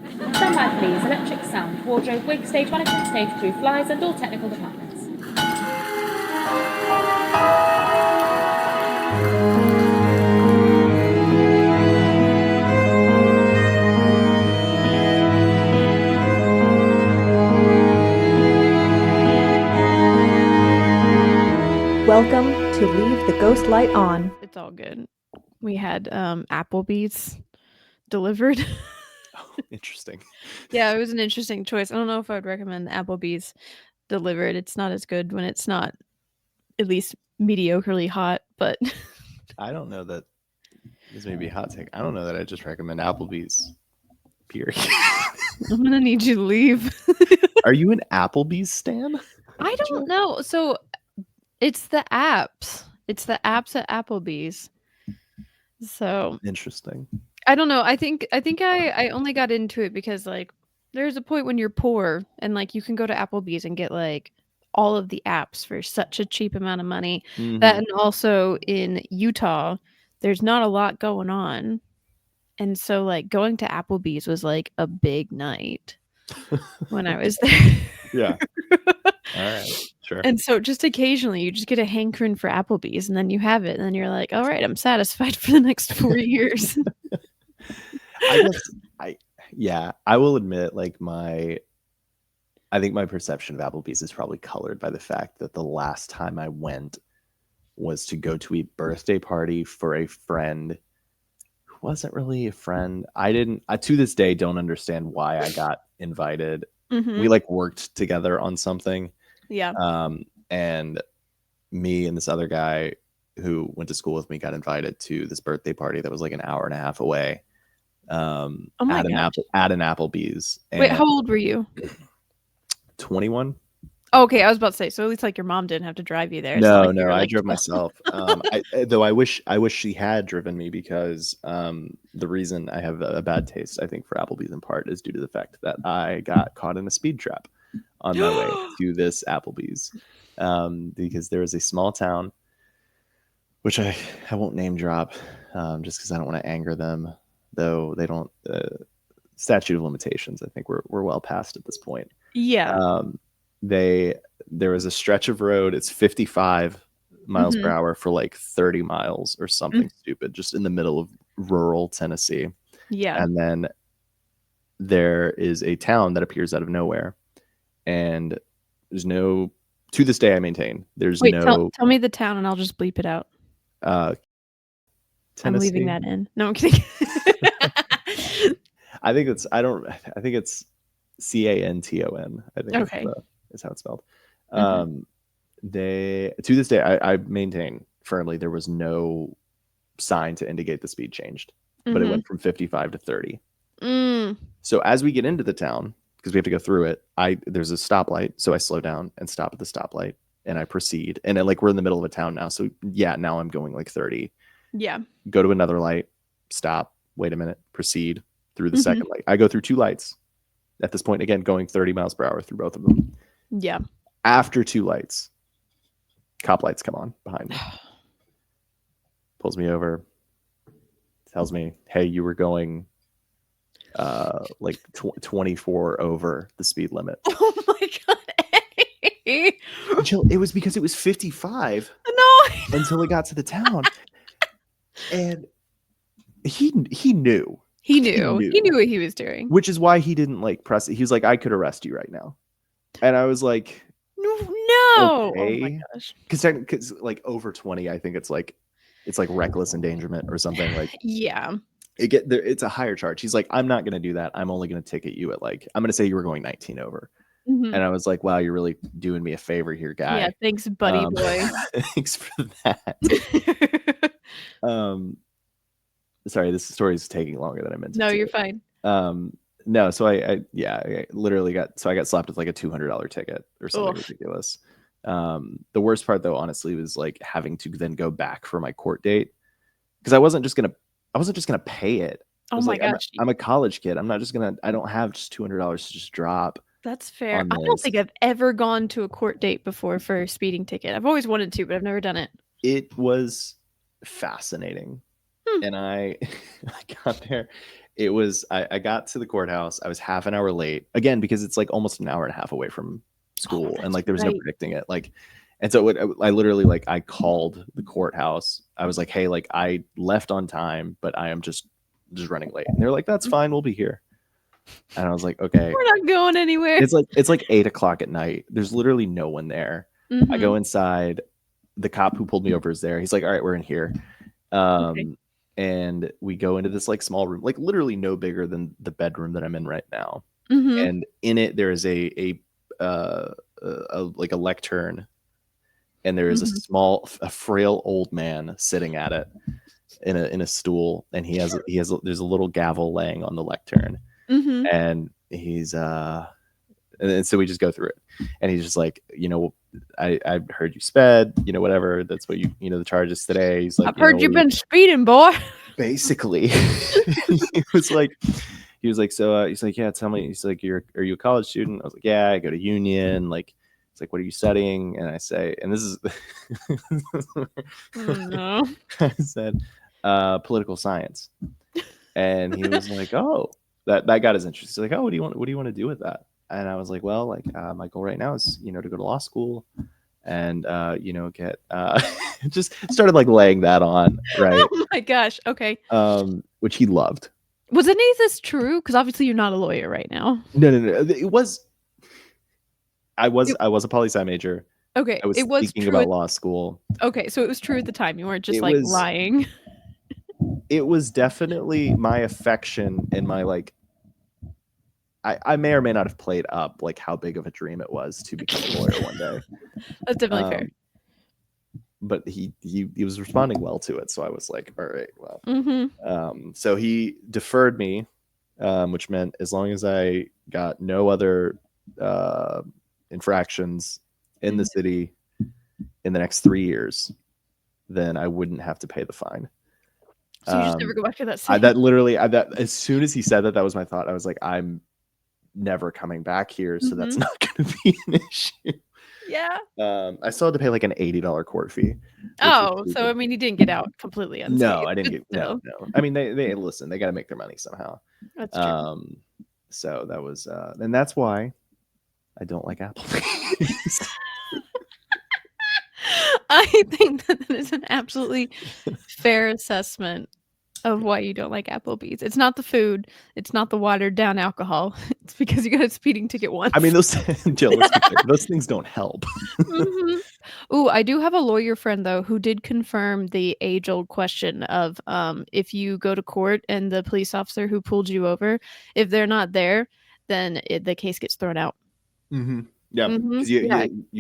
Stand by please, electric sound, wardrobe, wig, stage management, stage crew, flyers and all technical departments. Welcome to Leave the Ghost Light On. It's all good. We had Applebee's delivered. Oh, interesting. Yeah, it was an interesting choice. I don't know if I would recommend Applebee's delivered. It's not as good when it's not at least mediocrely hot, but I don't know that this may be a hot take. I don't know that I just recommend Applebee's. Period. I'm gonna need you to leave. Are you an Applebee's stan? I don't know. So it's the apps. It's the apps at Applebee's. So Interesting. I don't know. I think I only got into it because like there's a point when you're poor and like you can go to Applebee's and get like all of the apps for such a cheap amount of money. Mhm. That and also in Utah, there's not a lot going on. And so like going to Applebee's was like a big night when I was there. Yeah. All right. Sure. And so just occasionally you just get a hankering for Applebee's and then you have it and then you're like, all right, I'm satisfied for the next 4 years. I will admit, like I think my perception of Applebee's is probably colored by the fact that the last time I went was to go to a birthday party for a friend who wasn't really a friend. I to this day don't understand why I got invited. Mhm. We like worked together on something. Yeah. And me and this other guy who went to school with me got invited to this birthday party that was like an hour and a half away. Oh my gosh. At an Applebee's. Wait, how old were you? 21. Oh, okay, I was about to say, so at least like your mom didn't have to drive you there. It's No, not like you were, I like, drove myself. Though I wish she had driven me because the reason I have a bad taste, I think, for Applebee's in part is due to the fact that I got caught in a speed trap on my way to this Applebee's because there is a small town, which I won't name drop just because I don't want to anger them, though they don't. Statute of limitations, I think we're well past at this point. Yeah. There was a stretch of road. It's 55 miles per hour for like 30 miles or something stupid, just in the middle of rural Tennessee. Yeah. And then there is a town that appears out of nowhere, and there's no. To this day, I maintain there's Wait, no. tell me the town, and I'll just bleep it out. Tennessee. I'm leaving that in. No, I'm kidding. I think it's Canton. I think Okay. is how it's spelled. To this day, I maintain firmly there was no sign to indicate the speed changed, but it went from 55 to 30. So as we get into the town, because we have to go through it, there's a stoplight, so I slow down and stop at the stoplight, and I proceed. And then, like, we're in the middle of a town now, so yeah, now I'm going like 30. Yeah. Go to another light, stop, wait a minute, proceed through the second light. I go through two lights at this point, again, going 30 miles per hour through both of them. Yeah. After two lights, cop lights come on behind me. Pulls me over, tells me, hey, you were going like 24 over the speed limit. Oh my god. Jill, it was because it was 55 until it got to the town. And he knew. He knew what he was doing. Which is why he didn't like press it. He was like, I could arrest you right now. And I was like, no. Okay. Oh my gosh. Because like over 20, I think it's like reckless endangerment or something. Like, yeah. It's a higher charge. He's like, I'm not going to do that. I'm only going to ticket you at like, I'm going to say you were going 19 over. And I was like, wow, you're really doing me a favor here, guy. Yeah, thanks, buddy boy. Thanks for that. Sorry, this story is taking longer than I meant to. No, you're fine. No, so I literally got slapped with like a $200 ticket or something ridiculous. The worst part, though, honestly, was like having to then go back for my court date because I wasn't just gonna pay it. Oh my gosh, I'm a college kid. I don't have just $200 to just drop. That's fair. I don't think I've ever gone to a court date before for a speeding ticket. I've always wanted to, but I've never done it. It was fascinating. And I got there. It was I got to the courthouse. I was half an hour late again because it's like almost an hour and a half away from school, and that's like there was no right. predicting it. Like, and so I literally like I called the courthouse. I was like, hey, like I left on time, but I am just running late. And they're like, that's fine, we'll be here. And I was like, okay. We're not going anywhere. It's like 8 o'clock at night. There's literally no one there. I go inside. The cop who pulled me over is there. He's like, all right, we're in here. Okay. And we go into this like small room, like literally no bigger than the bedroom that I'm in right now. Mhm. And in it there is a like a lectern, and there is a frail old man sitting at it in a stool, and there's a little gavel laying on the lectern, and he's and so we just go through it, and he's just like, I heard you sped, whatever, that's what the charges today. He's like, I've heard you've been speeding, boy. basically. he was like so he's like, yeah, tell me. He's like, are you a college student? I was like, yeah, I go to Union. Like, it's like, what are you studying? And I say, and this is No. I said political science. And he was like, oh, that got his interest. He's like, oh, what do you want to do with that? And I was like, well, like my goal right now is to go to law school and get just started like laying that on, right? Oh my gosh. Okay. Which he loved. Was any of this true? Because obviously you're not a lawyer right now. No. It was. I was a poli-sci major. Okay. I was It was thinking true. about law school. Okay, so it was true at the time. You weren't just It like was- lying. It was definitely my affection and my like. I may or may not have played up like how big of a dream it was to become a lawyer one day. That's definitely fair. But he was responding well to it, so I was like, all right, well. So he deferred me, which meant as long as I got no other infractions in the city in the next 3 years, then I wouldn't have to pay the fine. So you just never go back to that city? That as soon as he said that was my thought. I was like, I'm never coming back here, so that's not going to be an issue. Yeah. I still had to pay like an $80 court fee. Oh, so I mean, you didn't get out completely unscathed. No, I didn't but get no. I mean, they listen. They got to make their money somehow. That's true. So that was, and that's why I don't like Applebee's. I think that is an absolutely fair assessment of why you don't like Applebee's. It's not the food. It's not the watered down alcohol. It's because you got a speeding ticket once. I mean, Jill, let's be clear, those things don't help. Ooh, I do have a lawyer friend though who did confirm the age-old question of if you go to court and the police officer who pulled you over, if they're not there, then the case gets thrown out. Yeah, because you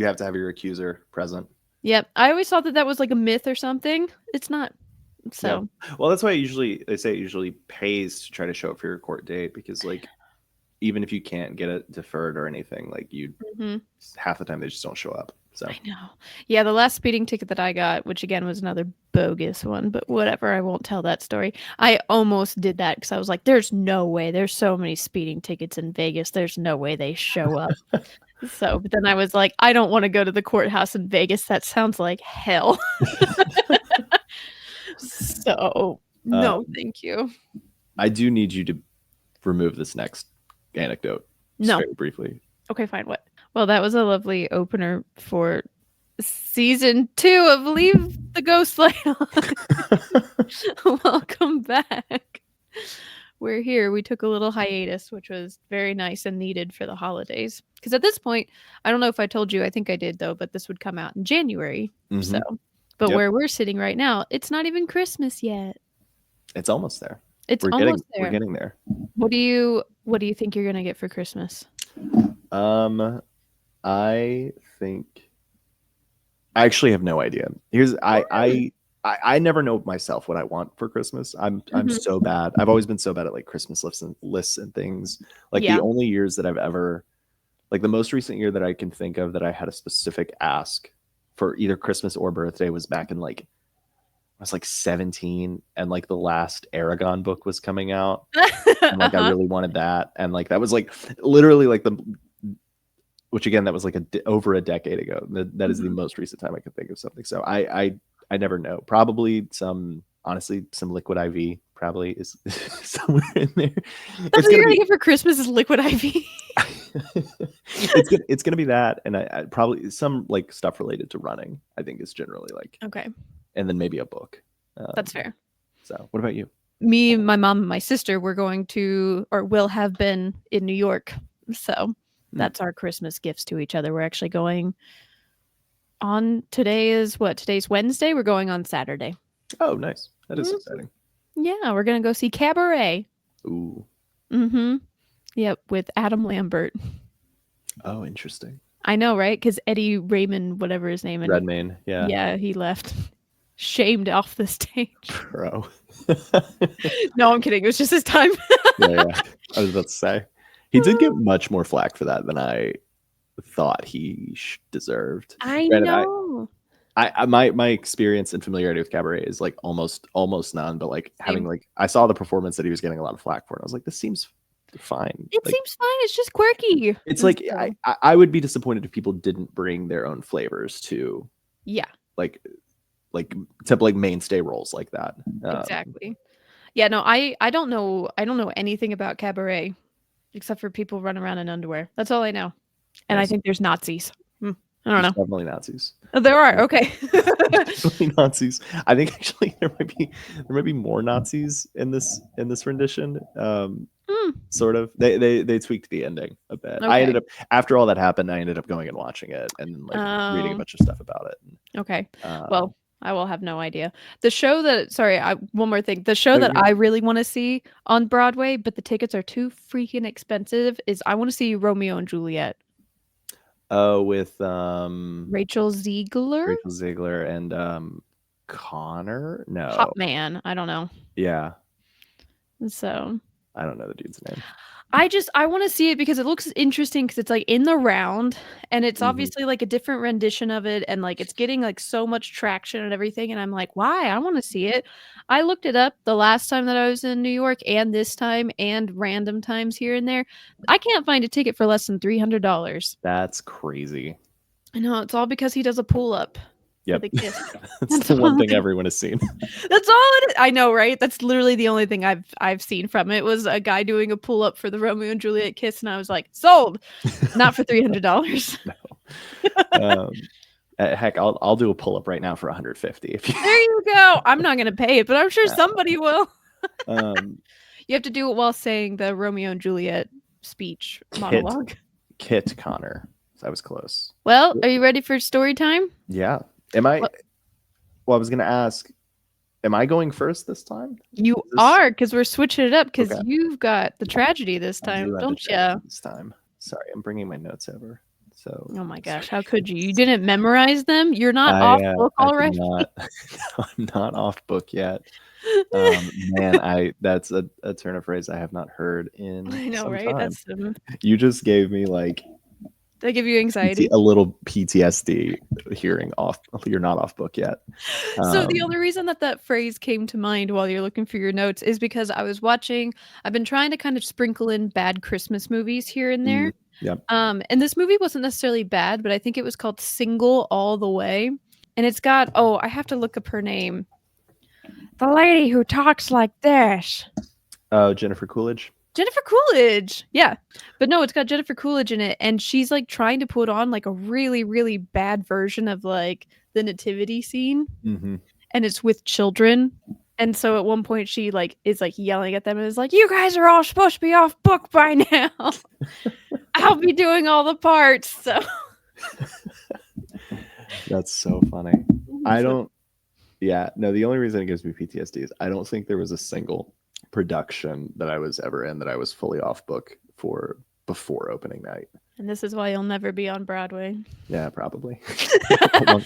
have to have your accuser present. Yep. I always thought that was like a myth or something. It's not. So well, that's why they say it usually pays to try to show up for your court date, because like even if you can't get it deferred or anything, like half the time they just don't show up. So I know. Yeah, the last speeding ticket that I got, which again was another bogus one, but whatever, I won't tell that story. I almost did that because I was like, there's no way. There's so many speeding tickets in Vegas. There's no way they show up. So, but then I was like, I don't want to go to the courthouse in Vegas. That sounds like hell. So, no, thank you. I do need you to remove this next anecdote. No. Very briefly. Okay, fine. What? Well, that was a lovely opener for season 2 of Leave the Ghost Light On. Welcome back. We're here. We took a little hiatus, which was very nice and needed for the holidays. Because at this point, I don't know if I told you, I think I did though, but this would come out in January. So, but where we're sitting right now, it's not even Christmas yet. It's almost there. We're getting there. What do you think you're gonna get for Christmas? I think I actually have no idea. I never know myself what I want for Christmas. I'm so bad. I've always been so bad at like Christmas lists and things. Like the only years that I've ever, like the most recent year that I can think of that I had a specific ask for either Christmas or birthday was back in like, I was like 17, and like the last Aragon book was coming out. And like I really wanted that. And like that was like literally like which again, that was like over a decade ago. That is the most recent time I could think of something. So I never know. Probably some honestly, some liquid IV probably is somewhere in there. That's It's what gonna you're gonna be get for Christmas is liquid IV. it's gonna be that, and I probably some like stuff related to running. I think is generally like, Okay, and then maybe a book. that's fair. So, what about you? Me, my mom, and my sister were going to, or will have been in New York. So that's our Christmas gifts to each other. We're actually going on today is what? Today's Wednesday. We're going on Saturday. Oh, nice. That is Mhm. exciting. Yeah, we're gonna go see Cabaret. Ooh. Mm-hmm. Yep, with Adam Lambert. Oh, interesting. I know, right? Because Eddie Raymond, whatever his name, and Redmayne. Yeah. yeah, he left, shamed off the stage. Bro. No, I'm kidding. It was just his time. Yeah. I was about to say he did get much more flack for that than I thought he deserved. I Granted, know. my experience and familiarity with Cabaret is like almost none, but like having Same. like I saw the performance that he was getting a lot of flack for, and I was like, this seems fine. It Like, seems fine. It's just quirky. it's And like so- I would be disappointed if people didn't bring their own flavors to yeah, like to like mainstay roles like that. exactly. Yeah, no, I don't know. I don't know anything about Cabaret except for people running around in underwear. That's all I know. And I Nice. think there's Nazis. I don't There's know. definitely Nazis. Oh, there are. Okay. Definitely Nazis. I think actually there might be more Nazis in this rendition. Sort of. They tweaked the ending a bit. I ended up Okay. after all that happened, I ended up going and watching it and like reading a Oh. bunch of stuff about it. Okay. Well, I will have no idea. The show that one more thing. The show No, that you're- I really want to see on Broadway, but the tickets are too freaking expensive, is I want to see Romeo and Juliet. with Rachel Ziegler? Rachel Ziegler and Connor. No, Hot Man. I don't know. yeah, So I don't know the dude's name. I want to see it because it looks interesting because it's like in the round and it's Mhm. obviously like a different rendition of it and like it's getting like so much traction and everything and I'm like, why? I want to see it. I looked it up the last time that I was in New York and this time and random times here and there. I can't find a ticket for less than $300. That's crazy. I know it's all because he does a pull up. Yep. For the kiss. That's the one thing everyone has seen. That's all it is. I know, right? That's literally the only thing I've seen from it was a guy doing a pull up for the Romeo and Juliet kiss, and I was like, sold. Not for $300. Heck, I'll do a pull up right now for 150 if you. There you go. I'm not gonna pay it, but I'm sure somebody will. um, You have to do it while saying the Romeo and Juliet speech monologue. Kit Connor. I was close. Well, are you ready for story time? Yeah. Am I? What? Well, I was going to ask. Am I going first this time? You Is this- are, because we're switching it up because Okay. you've got the tragedy this I do time, have the don't you? tragedy this time. Sorry, I'm bringing my notes over. So. Oh my gosh, how could you? You didn't memorize them? You're not off book I did already? not. I'm not off book yet. Man, that's a turn of phrase I have not heard in I know, some right? time. That's You just gave me like they give you anxiety. a little PTSD hearing off. You're not off book yet. So the only reason that phrase came to mind while you're looking for your notes is because I've been trying to kind of sprinkle in bad Christmas movies here and there. Yep. And this movie wasn't necessarily bad, but I think it was called Single All the Way. And it's got, I have to look up her name. The lady who talks like this. Jennifer Coolidge. Jennifer Coolidge. Yeah. But no, it's got Jennifer Coolidge in it. And she's like trying to put on like a really, really bad version of like the nativity scene. Mm-hmm. And it's with children. And so at one point she like is like yelling at them and is like, you guys are all supposed to be off book by now. I'll be doing all the parts. So That's so funny. I don't. Yeah, no. The only reason it gives me PTSD is I don't think there was a single production that I was ever in that I was fully off book for before opening night. And this is why you'll never be on Broadway. Yeah, probably.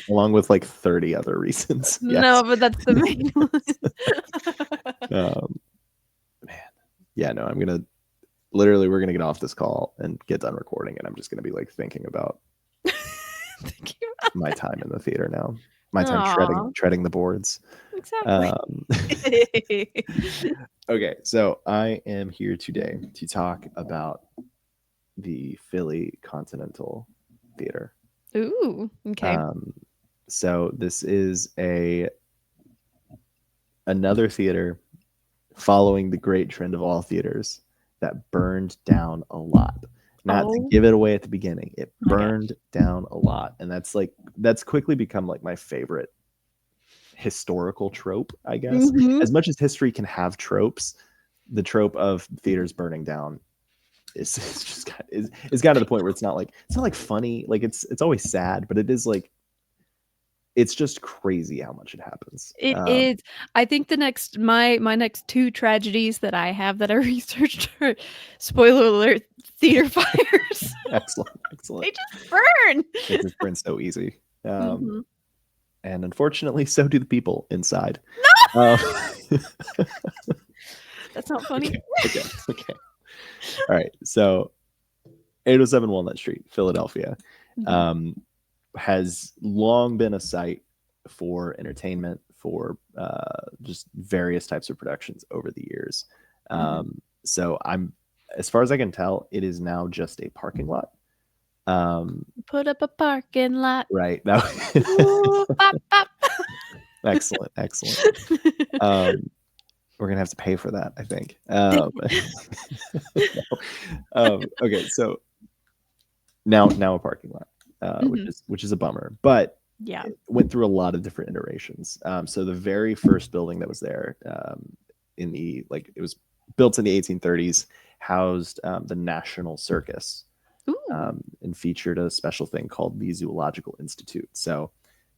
along with like 30 other reasons. Yes. No, but that's the main one. Man. Yeah, no, I'm gonna we're gonna get off this call and get done recording, and I'm just gonna be like thinking about my time in the theater now. My time Aw. treading the boards. Exactly. Okay, so I am here today to talk about the Philly Continental Theater. Ooh, okay. So this is a another theater following the great trend of all theaters that burned down a lot. Not to Oh give it away at the beginning, it my gosh. burned down a lot, and that's quickly become like my favorite historical trope, I guess. Mhm. As much as history can have tropes, the trope of theaters burning down is it's just it's got to the point where it's not like funny, like it's always sad, but it is like it's just crazy how much it happens. It is. I think the next my next two tragedies that I have that I researched are, spoiler alert, theater fires. Excellent, They excellent. just burn. It just burns so easy. Mhm. And unfortunately, so do the people inside. Um, That's not funny. okay. All right. So 807 Walnut Street, Philadelphia, Mhm. has long been a site for entertainment, for just various types of productions over the years. So as far as I can tell, it is now just a parking lot. Put up a parking lot. Right. Ooh, bop, bop. Excellent. We're gonna have to pay for that, I think. Okay, so now a parking lot, which is a bummer, but Yeah. it went through a lot of different iterations. So the very first building that was there, it was built in the 1830s, housed the National Circus, Ooh. and featured a special thing called the Zoological Institute. So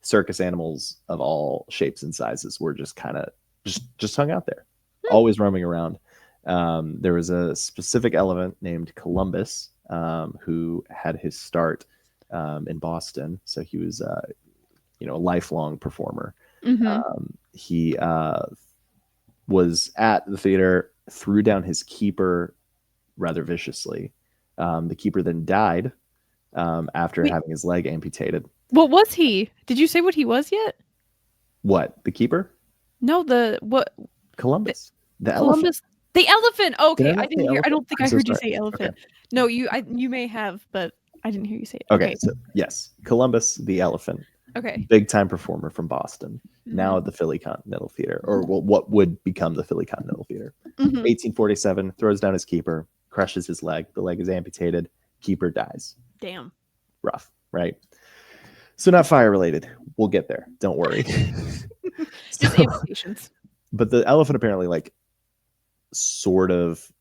circus animals of all shapes and sizes were just kind of just hung out there, always roaming around. There was a specific elephant named Columbus, who had his start in Boston. So he was, a lifelong performer. He was at the theater, threw down his keeper rather viciously. The keeper then died after Wait. having his leg amputated. What was he? Did you say what he was yet? What? The keeper? No, what Columbus. The elephant. Columbus. The elephant. Okay, Did I I not didn't say hear. I elephant? don't think I'm I so heard you sorry. say elephant. Okay. No, you may have, but I didn't hear you say it. Okay. Okay. So yes, Columbus the elephant, Okay. big time performer from Boston, now at the Philly Continental Theater, or what would become the Philly Continental Theater. 1847, throws down his keeper, crushes his leg. The leg is amputated. Keeper dies. Damn. Rough, right? So not fire related. We'll get there. Don't worry. Just amputations. But the elephant apparently sort of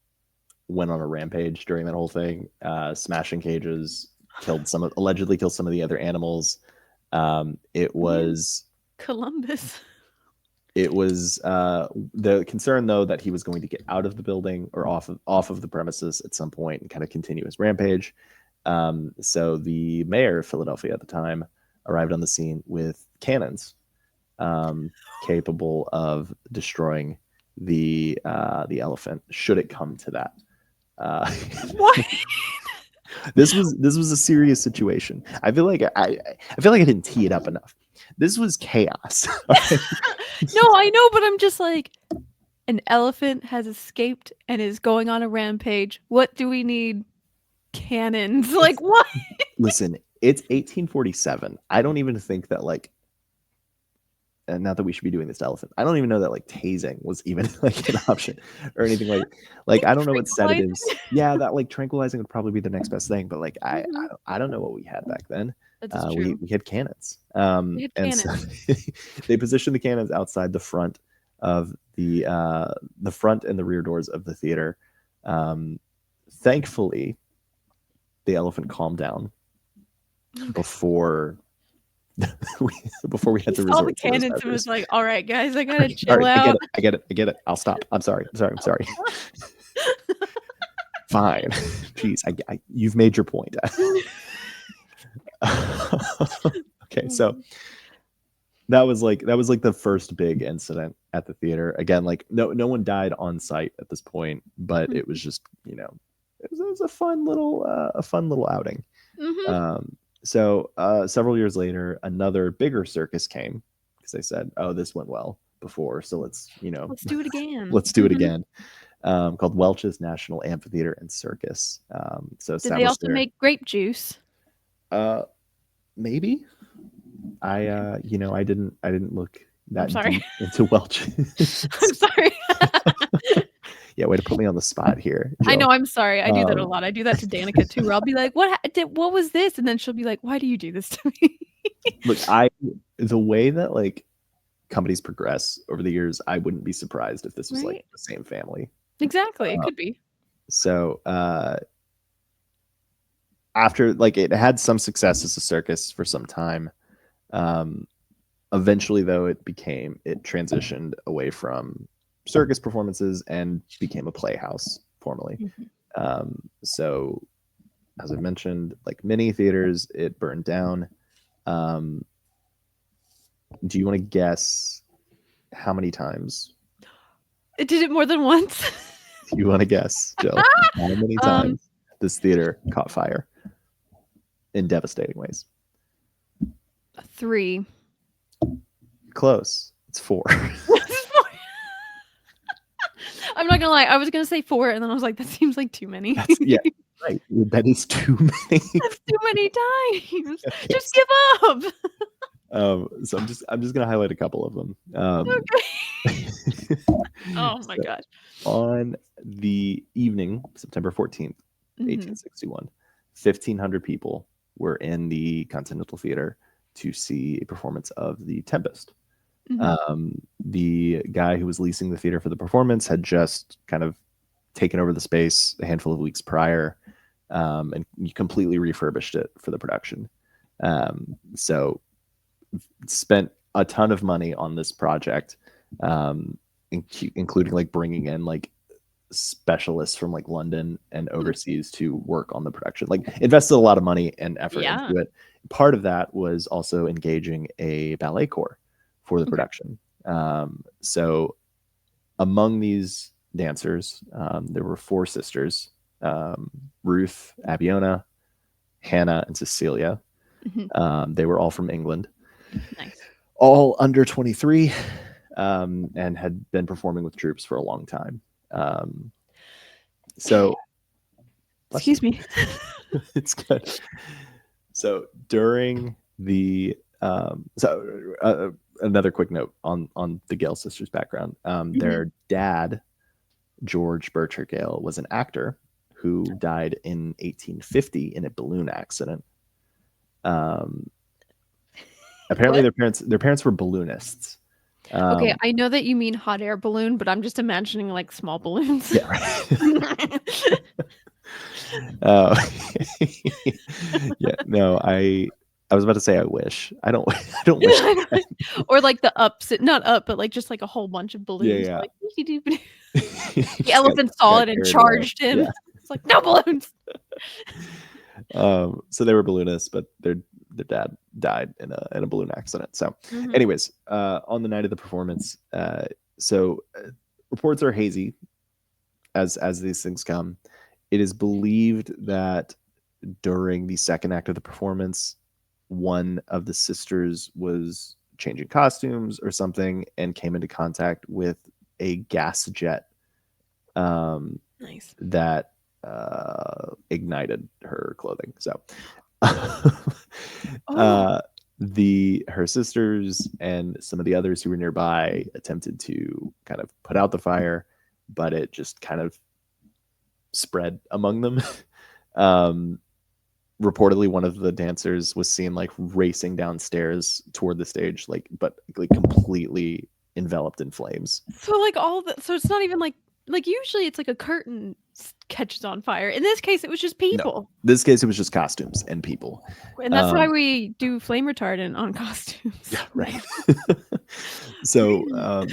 went on a rampage during that whole thing, smashing cages, allegedly killed some of the other animals. It was Columbus. The concern though that he was going to get out of the building or off of the premises at some point and kind of continue his rampage. So the mayor of Philadelphia at the time arrived on the scene with cannons, capable of destroying the elephant should it come to that. What? This was a serious situation. I feel like I didn't tee it up enough. This was chaos. No, I know, but I'm just like, an elephant has escaped and is going on a rampage. What do we need? Cannons. Like what? Listen, it's 1847. I don't even think that and not that we should be doing this to elephant. I don't even know that tasing was even an option or anything like I don't know what sedatives. Yeah, that tranquilizing would probably be the next best thing, but I don't know what we had back then. That is true. We had cannons. We had And cannons. so they positioned the cannons outside the front of the front and the rear doors of the theater. Thankfully, the elephant calmed down before we had to All resort the to those cannons and measures. was like, all right, guys, I gotta All chill right, out. I get it. I'll stop. I'm sorry. Fine. Jeez, you've made your point. Okay, so that was the first big incident at the theater. Again, no one died on site at this point, but it was just it was a fun little outing. So several years later, another bigger circus came because they said, "Oh, this went well before, so let's do it again." let's do it again." Called Welch's National Amphitheater and Circus. So Did they also make grape juice? Maybe. I didn't look that sorry. deep into Welch's. I'm sorry. Yeah, way to put me on the spot here. I Jill. know. I'm sorry. I do that a Um, lot. I do that to Danica too. Where I'll be like, What was this?" And then she'll be like, "Why do you do this to me?" Look, the way that like companies progress over the years, I wouldn't be surprised if this was like Right? the same family. Exactly. It could be. So after like it had some success as a circus for some time. Eventually, though, it transitioned away from circus performances and became a playhouse formally. So, as I mentioned, like many theaters, it burned down. Do you want to guess how many times? It did it more than once. Do you want to guess, Jill? How many times this theater caught fire in devastating ways? 3. Close. It's 4. I'm not gonna lie. I was gonna say 4, and then I was like, that seems like too many. Yeah, right. That is too many. That's too many times. Just give up. So I'm just gonna highlight a couple of them. Okay. Oh my gosh. On the evening, September 14th, 1861, 1,500 people were in the Continental Theater to see a performance of The Tempest. The guy who was leasing the theater for the performance had just kind of taken over the space a handful of weeks prior, and completely refurbished it for the production. So spent a ton of money on this project, including like bringing in like specialists from like London and overseas to work on the production, like invested a lot of money and effort into it. Part of that was also engaging a ballet corps for the production. So among these dancers, there were 4 sisters, Ruth, Abiona, Hannah, and Cecilia. They were all from England. Nice. All under 23, and had been performing with troops for a long time. So excuse me. It's good. So during the another quick note on the Gale sisters' background. Their dad, George Bircher Gale, was an actor who died in 1850 in a balloon accident. Apparently, their parents were balloonists. Okay, I know that you mean hot air balloon, but I'm just imagining like small balloons. Yeah, right. Yeah, no, I was about to say I wish. I don't wish. That. Or like the ups, not up, but like just like a whole bunch of balloons. Yeah. Like, the elephant saw it and charged him. Yeah. It's like, no balloons. So they were balloonists, but their dad died in a balloon accident. So, anyways, on the night of the performance, reports are hazy as these things come. It is believed that during the second act of the performance, one of the sisters was changing costumes or something and came into contact with a gas jet Nice. that ignited her clothing. So her sisters and some of the others who were nearby attempted to kind of put out the fire, but it just kind of spread among them. Reportedly, one of the dancers was seen like racing downstairs toward the stage, but completely enveloped in flames. So like so it's not even like usually it's like a curtain catches on fire. In this case, it was just people. No, this case, it was just costumes and people. And that's why we do flame retardant on costumes. Yeah, right. So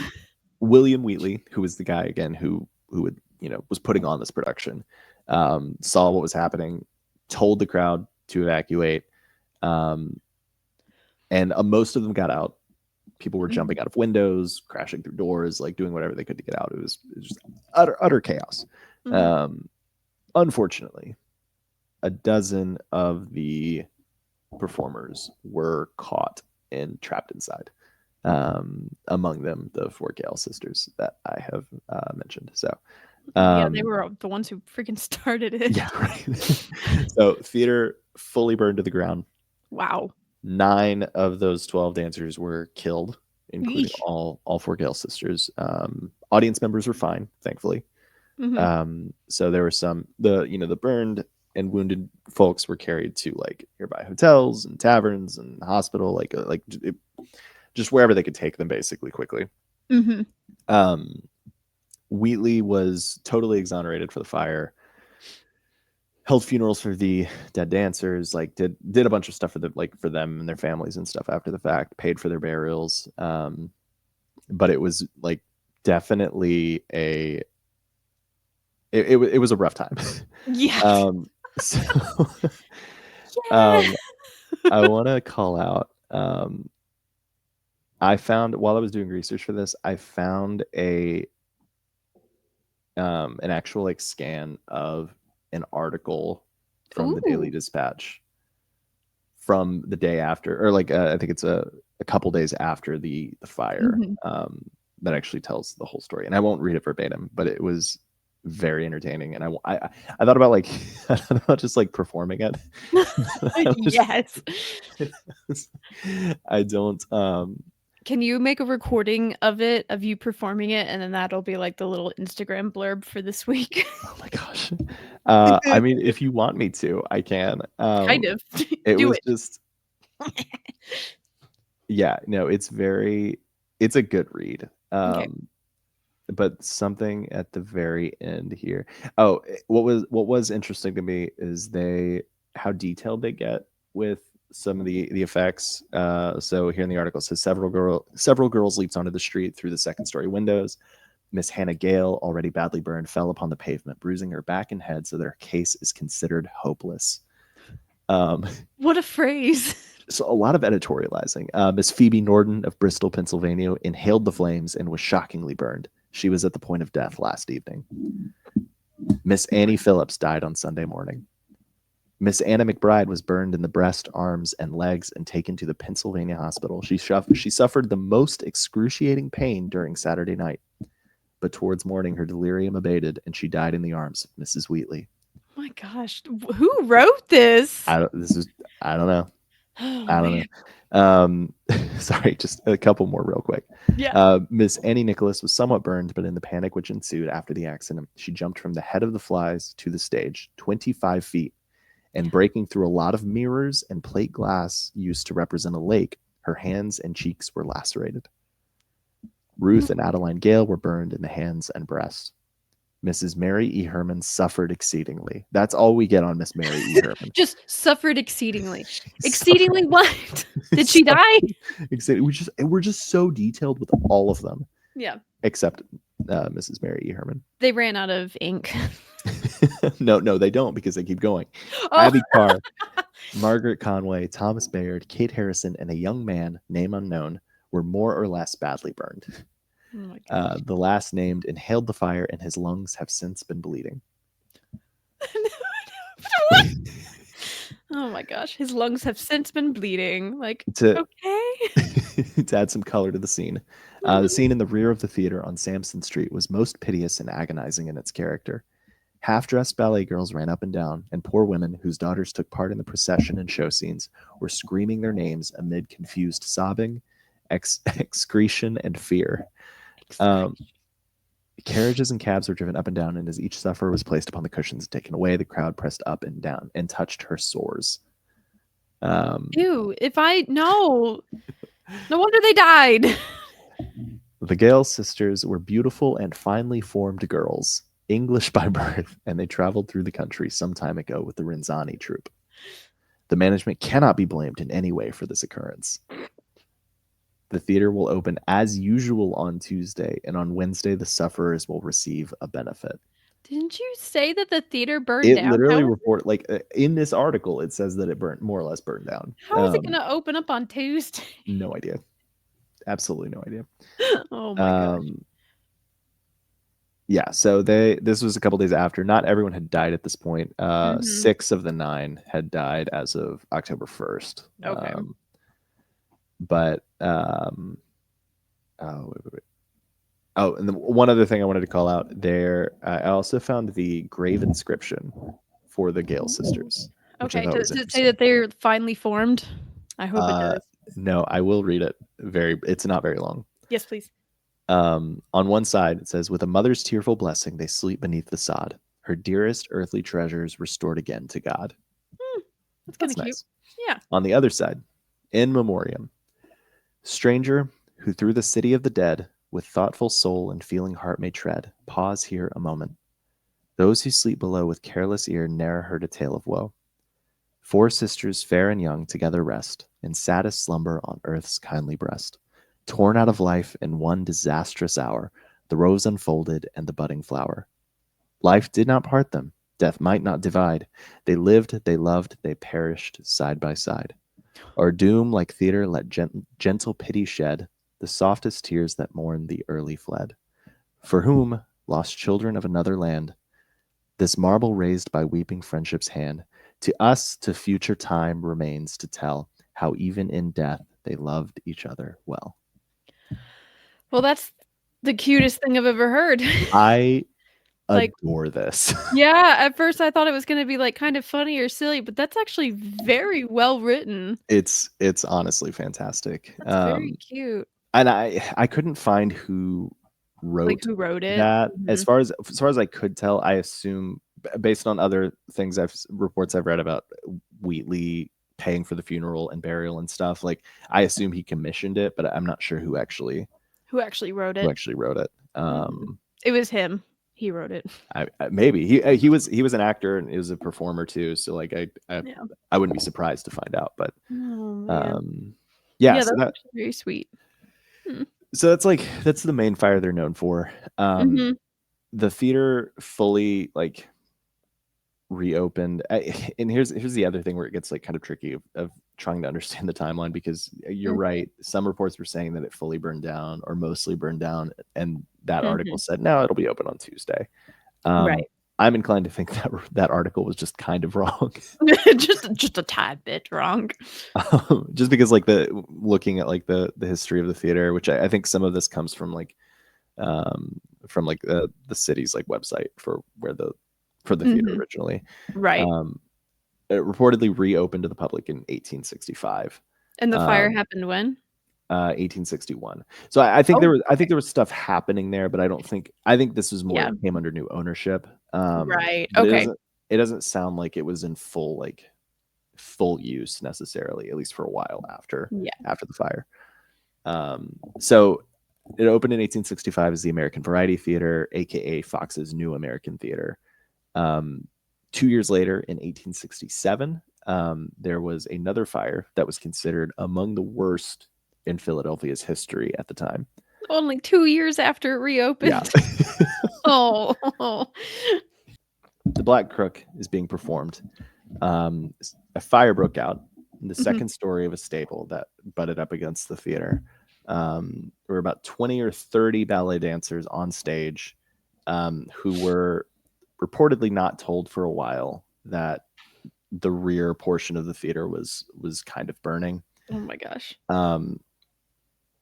William Wheatley, who was the guy again who would, was putting on this production, saw what was happening, told the crowd to evacuate, and most of them got out. People were jumping out of windows, crashing through doors, like doing whatever they could to get out. It was just utter chaos. Unfortunately, a dozen of the performers were caught and trapped inside. Among them, the 4 Gale sisters that I have mentioned. So, they were the ones who freaking started it. Yeah, right. So, theater fully burned to the ground. Wow. 9 of those 12 dancers were killed including Yeesh. all four Gale sisters. Audience members were fine, thankfully. So there were the burned and wounded folks were carried to like nearby hotels and taverns and hospital, just wherever they could take them, basically quickly. Wheatley was totally exonerated for the fire. Held funerals for the dead dancers, like did a bunch of stuff for them and their families and stuff after the fact, paid for their burials. But it was like definitely it was a rough time. Yeah. So I want to call out. I found while I was doing research for this, I found an actual like scan of an article from the Daily Ooh. Dispatch from the day after, or like I think it's a couple days after the fire, that actually tells the whole story. And I won't read it verbatim, but it was very entertaining. And I thought about like I thought about just like performing it. Yes. I don't. Can you make a recording of you performing it, and then that'll be like the little Instagram blurb for this week? Oh my gosh. I mean, if you want me to, I can. Kind of. It Do was it. just. Yeah, no, it's a good read. Okay. But something at the very end here. Oh, what was interesting to me is how detailed they get with some of the effects. So here in the article it says several girls leaped onto the street through the second story windows. Miss Hannah Gale, already badly burned, fell upon the pavement, bruising her back and head, so that her case is considered hopeless. What a phrase. So a lot of editorializing. Miss Phoebe Norden of Bristol, Pennsylvania, inhaled the flames and was shockingly burned. She was at the point of death last evening. Miss Annie Phillips died on Sunday morning. Miss Anna McBride was burned in the breast, arms, and legs and taken to the Pennsylvania hospital. She suffered the most excruciating pain during Saturday night, but towards morning her delirium abated and she died in the arms of Mrs. Wheatley. Oh my gosh, who wrote this? I don't know. Oh, I don't know. Sorry, just a couple more real quick. Yeah. Miss Annie Nicholas was somewhat burned, but in the panic which ensued after the accident, she jumped from the head of the flies to the stage, 25 feet, and breaking through a lot of mirrors and plate glass used to represent a lake, her hands and cheeks were lacerated. Ruth and Adeline Gale were burned in the hands and breast. Mrs. Mary E. Herman suffered exceedingly. That's all we get on Miss Mary E. Herman. Just suffered exceedingly. Exceedingly what? Did she die? We're just so detailed with all of them. Yeah. Except Mrs. Mary E. Herman. They ran out of ink. No, they don't, because they keep going. Oh. Abby Carr, Margaret Conway, Thomas Bayard, Kate Harrison, and a young man, name unknown, were more or less badly burned. Oh my gosh. The last named inhaled the fire and his lungs have since been bleeding. Oh my gosh, his lungs have since been bleeding. Like, To add some color to the scene. The scene in the rear of the theater on Sampson Street was most piteous and agonizing in its character. Half-dressed ballet girls ran up and down, and poor women, whose daughters took part in the procession and show scenes, were screaming their names amid confused sobbing, excretion, and fear. Carriages and cabs were driven up and down, and as each sufferer was placed upon the cushions and taken away, the crowd pressed up and down and touched her sores. Ew, no wonder they died. The Gale sisters were beautiful and finely formed girls, English by birth, and they traveled through the country some time ago with the Renzani troupe. The management cannot be blamed in any way for this occurrence. The theater will open as usual on Tuesday, and on Wednesday the sufferers will receive a benefit. Didn't you say that the theater burned down? It literally report in this article it says that it more or less burned down. How is it going to open up on Tuesday? No idea. Absolutely no idea. Oh my gosh. Yeah, so this was a couple days after. Not everyone had died at this point. 6 of the 9 had died as of October 1st. Okay. But wait. Oh, and one other thing I wanted to call out there, I also found the grave inscription for the Gale sisters. Okay, does it say that they're finely formed? I hope it does. No, I will read it. it's not very long. Yes, please. On one side, it says, with a mother's tearful blessing, they sleep beneath the sod. Her dearest earthly treasures restored again to God. That's kind That's of cute. nice. Yeah. On the other side, in memoriam, stranger who through the city of the dead, with thoughtful soul and feeling heart may tread, pause here a moment. Those who sleep below with careless ear ne'er heard a tale of woe. 4 sisters fair and young together rest, in saddest slumber on earth's kindly breast. Torn out of life in one disastrous hour, the rose unfolded and the budding flower. Life did not part them, death might not divide. They lived, they loved, they perished side by side. Our doom, like theatre, let gentle pity shed the softest tears that mourn the early fled. For whom, lost children of another land, this marble raised by weeping friendship's hand, to us to future time remains to tell how even in death they loved each other well. Well, that's the cutest thing I've ever heard. I Like- adore this. Yeah, at first I thought it was going to be like kind of funny or silly, but that's actually very well written. It's honestly fantastic. That's very cute. And I couldn't find who wrote Like who wrote it? that. Mhm. As far as I could tell, I assume based on other things reports I've read about Wheatley paying for the funeral and burial and stuff, like I assume he commissioned it, but I'm not sure who actually wrote it. wrote it. It was him. He wrote it. Maybe he was an actor and he was a performer too, so like I wouldn't be surprised to find out. But yeah, so that's very sweet. So that's the main fire they're known for. The theater fully like reopened, and here's the other thing where it gets like kind of tricky of trying to understand the timeline, because you're right, some reports were saying that it fully burned down or mostly burned down, and that article said no, it'll be open on Tuesday. Right. I'm inclined to think that article was just kind of wrong. just a tad bit wrong. Just because like looking at like the history of the theater, which I think some of this comes from like the city's like website for the theater originally. Right. It reportedly reopened to the public in 1865. And the fire happened when? 1861. So I think there was stuff happening there, but I think this was more it came under new ownership. Right. Okay. It doesn't sound like it was in full use necessarily, at least for a while after the fire. So it opened in 1865 as the American Variety Theater, aka Fox's New American Theater. 2 years later, in 1867, there was another fire that was considered among the worst in Philadelphia's history at the time. Only 2 years after it reopened. Yeah. Oh. The Black Crook is being performed. A fire broke out in the second story of a stable that butted up against the theater. There were about 20 or 30 ballet dancers on stage, who were reportedly not told for a while that the rear portion of the theater was kind of burning. Oh my gosh.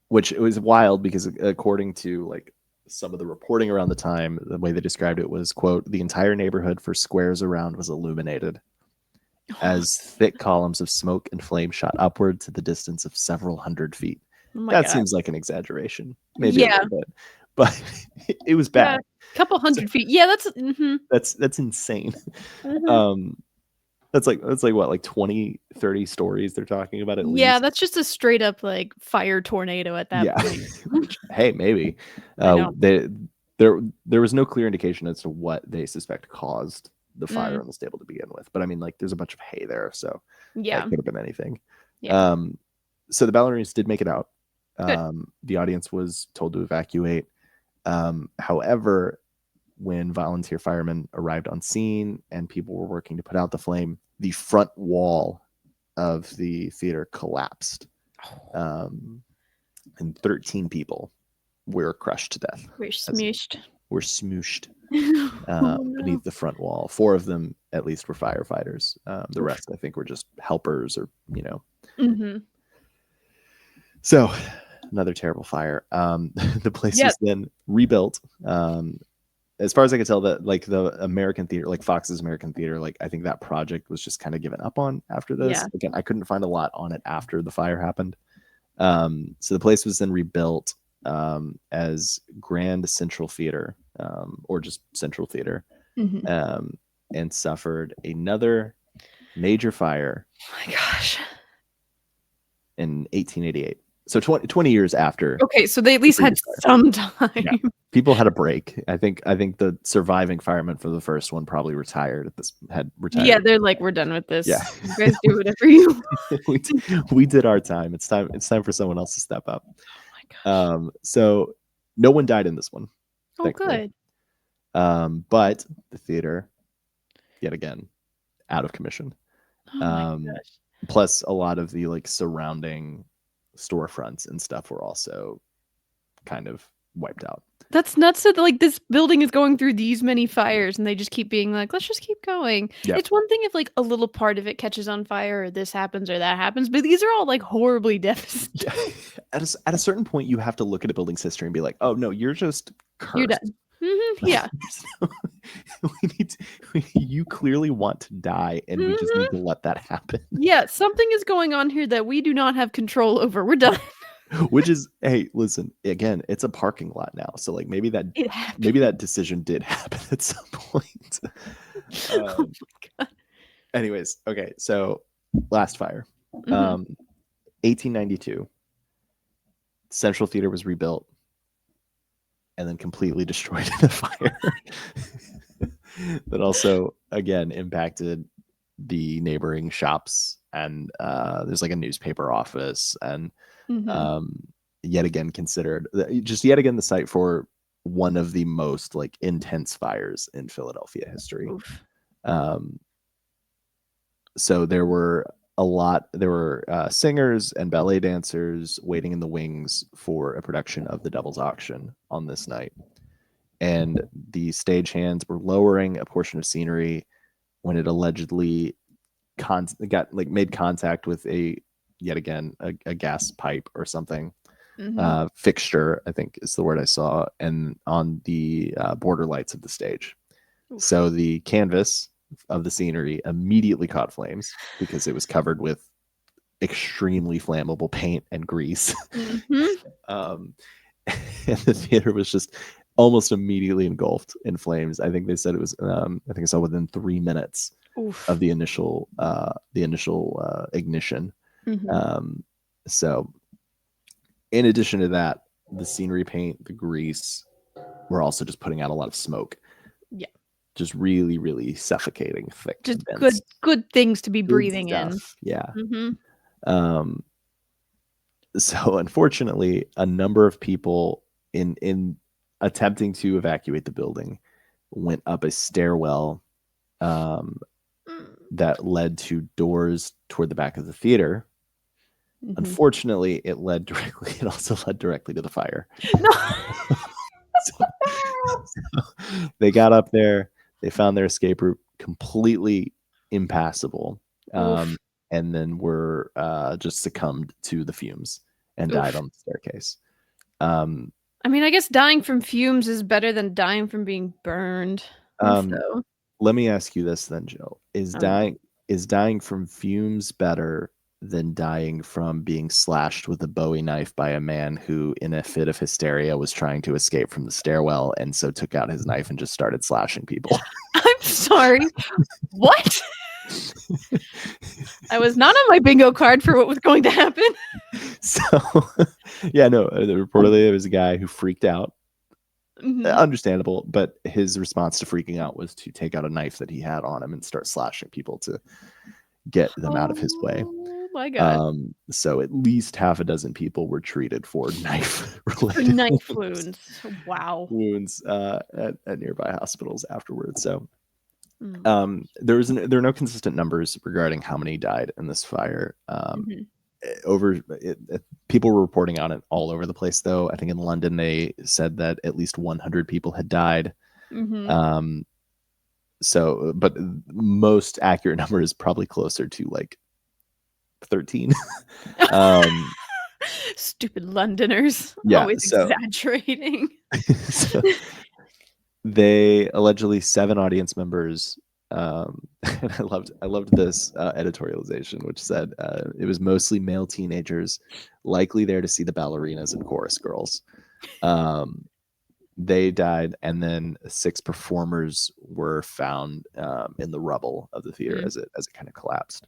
Which it was wild because according to like some of the reporting around the time, the way they described it was, quote, the entire neighborhood for squares around was illuminated as thick columns of smoke and flame shot upward to the distance of several hundred feet. That seems like an exaggeration, maybe a little bit, but it was bad. A couple hundred feet. Yeah, that's insane. That's like what, like 20, 30 stories they're talking about at least. Yeah, that's just a straight up like fire tornado at that point. Hey, maybe. There was no clear indication as to what they suspect caused the fire on the stable to begin with. But I mean, like, there's a bunch of hay there, so that could have been anything. Yeah. So the ballerinas did make it out. The audience was told to evacuate. However, when volunteer firemen arrived on scene and people were working to put out the flame, the front wall of the theater collapsed. And 13 people were crushed to death. We're smooshed. Beneath the front wall. 4 of them, at least, were firefighters. The rest, I think, were just helpers or, So, another terrible fire. The place was then rebuilt. As far as I could tell, that like the American theater, like Fox's American Theater, like I think that project was just kind of given up on after this. Again, I couldn't find a lot on it after the fire happened. So the place was then rebuilt as Grand Central Theater, or just Central Theater, Mhm. and suffered another major fire Oh my gosh. in 1888. So 20 years after. Okay, so they at least had previous fire. some time. Yeah. People had a break. I think the surviving firemen for the first one probably retired. Had retired. Yeah, they're like, we're done with this. Yeah. You guys do whatever you want. we did our time. It's time for someone else to step up. Oh my gosh. So no one died in this one. Oh, thankfully. good. But the theater, yet again, out of commission. Oh my gosh. Plus a lot of the like surrounding storefronts and stuff were also kind of wiped out. That's nuts that like this building is going through these many fires and they just keep being like, let's just keep going. Yeah. It's one thing if like a little part of it catches on fire or this happens or that happens, but these are all like horribly devastating. Yeah. At a certain point, you have to look at a building's history and be like, oh no, you're just cursed. You're done. Yeah. You clearly want to die, and we just need to let that happen. Yeah, something is going on here that we do not have control over. We're done. Which is, hey, listen, again, it's a parking lot now, so like maybe that decision did happen at some point. Oh my God. Anyways, okay, so last fire, 1892, Central Theater was rebuilt and then completely destroyed in a fire. That also, again, impacted the neighboring shops, and there's like a newspaper office, and yet again the site for one of the most like intense fires in Philadelphia history. So there were singers and ballet dancers waiting in the wings for a production of The Devil's Auction on this night, and the stagehands were lowering a portion of scenery when it allegedly made contact with a gas pipe or something. Fixture, I think is the word I saw, and on the border lights of the stage. So the canvas of the scenery immediately caught flames because it was covered with extremely flammable paint and grease. And the theater was just almost immediately engulfed in flames. I think they said it was I think I saw within 3 minutes of the initial ignition. So in addition to that, the scenery paint, the grease, were also just putting out a lot of smoke. Yeah. Just really, really suffocating, thick. Just good things to be breathing in. Yeah. So unfortunately, a number of people in attempting to evacuate the building went up a stairwell that led to doors toward the back of the theater. Unfortunately, it also led directly to the fire. No. So they got up there, they found their escape route completely impassable, and then were just succumbed to the fumes and died on the staircase. I mean, I guess dying from fumes is better than dying from being burned. Let me ask you this then, Jill. Is dying from fumes better than dying from being slashed with a Bowie knife by a man who, in a fit of hysteria, was trying to escape from the stairwell and so took out his knife and just started slashing people? I'm sorry. What? I was not on my bingo card for what was going to happen. So, yeah, no, reportedly there was a guy who freaked out. Understandable, but his response to freaking out was to take out a knife that he had on him and start slashing people to get them out of his way. Oh my God. So at least half a dozen people were treated for knife wounds. Wow. Wounds at nearby hospitals afterwards. So there are no consistent numbers regarding how many died in this fire. People were reporting on it all over the place, though. I think in London they said that at least 100 people had died. So, but most accurate number is probably closer to like 13. Stupid Londoners. Yeah, always exaggerating. So they allegedly 7 audience members And I loved this editorialization, which said it was mostly male teenagers, likely there to see the ballerinas and chorus girls. They died, and then 6 performers were found in the rubble of the theater as it kind of collapsed.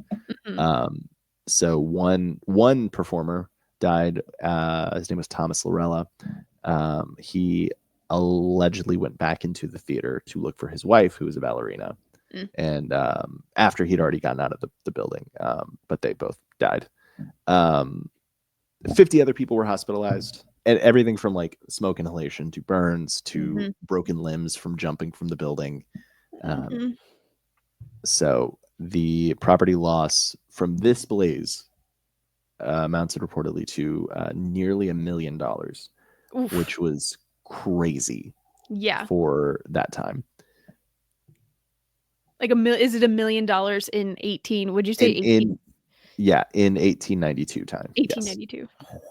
So one performer died. His name was Thomas Lorella. He allegedly went back into the theater to look for his wife, who was a ballerina. And after he'd already gotten out of the building, but they both died. 50 other people were hospitalized, and everything from like smoke inhalation to burns to broken limbs from jumping from the building. So the property loss from this blaze amounted reportedly to nearly $1 million, which was crazy. Yeah. For that time. Like is it $1 million in 18? Would you say 18? In 1892 time. 1892. Yes.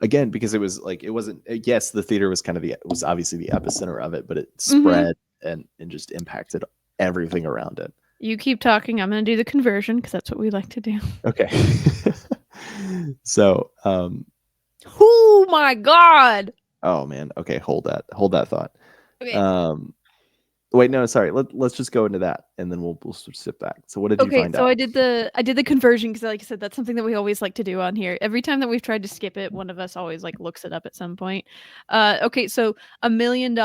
Again, because it was like, it wasn't, yes, the theater was kind of was obviously the epicenter of it, but it spread and just impacted everything around it. You keep talking. I'm going to do the conversion because that's what we like to do. Okay. So, oh my God. Oh man. Okay. Hold that thought. Okay. Wait, no, sorry. Let's just go into that, and then we'll sit back. So, what did you find out? So I did the conversion because, like I said, that's something that we always like to do on here. Every time that we've tried to skip it, one of us always like looks it up at some point. Okay, so $1 million in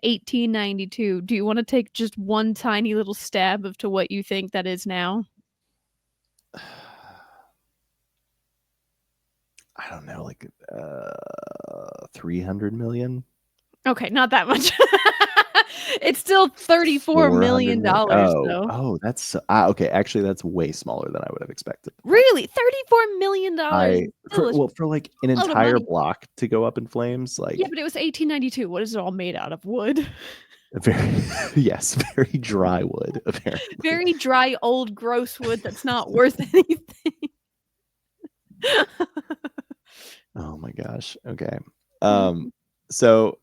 1892. Do you want to take just one tiny little stab of to what you think that is now? I don't know, like 300 million. Okay, not that much. It's still $34 million though. Oh, that's okay. Actually, that's way smaller than I would have expected. Really, $34 million. For like an entire block to go up in flames, like yeah, but it was 1892. What is it all made out of? Wood. Very dry wood, apparently. Very dry, old, gross wood that's not worth anything. Oh my gosh. Okay. So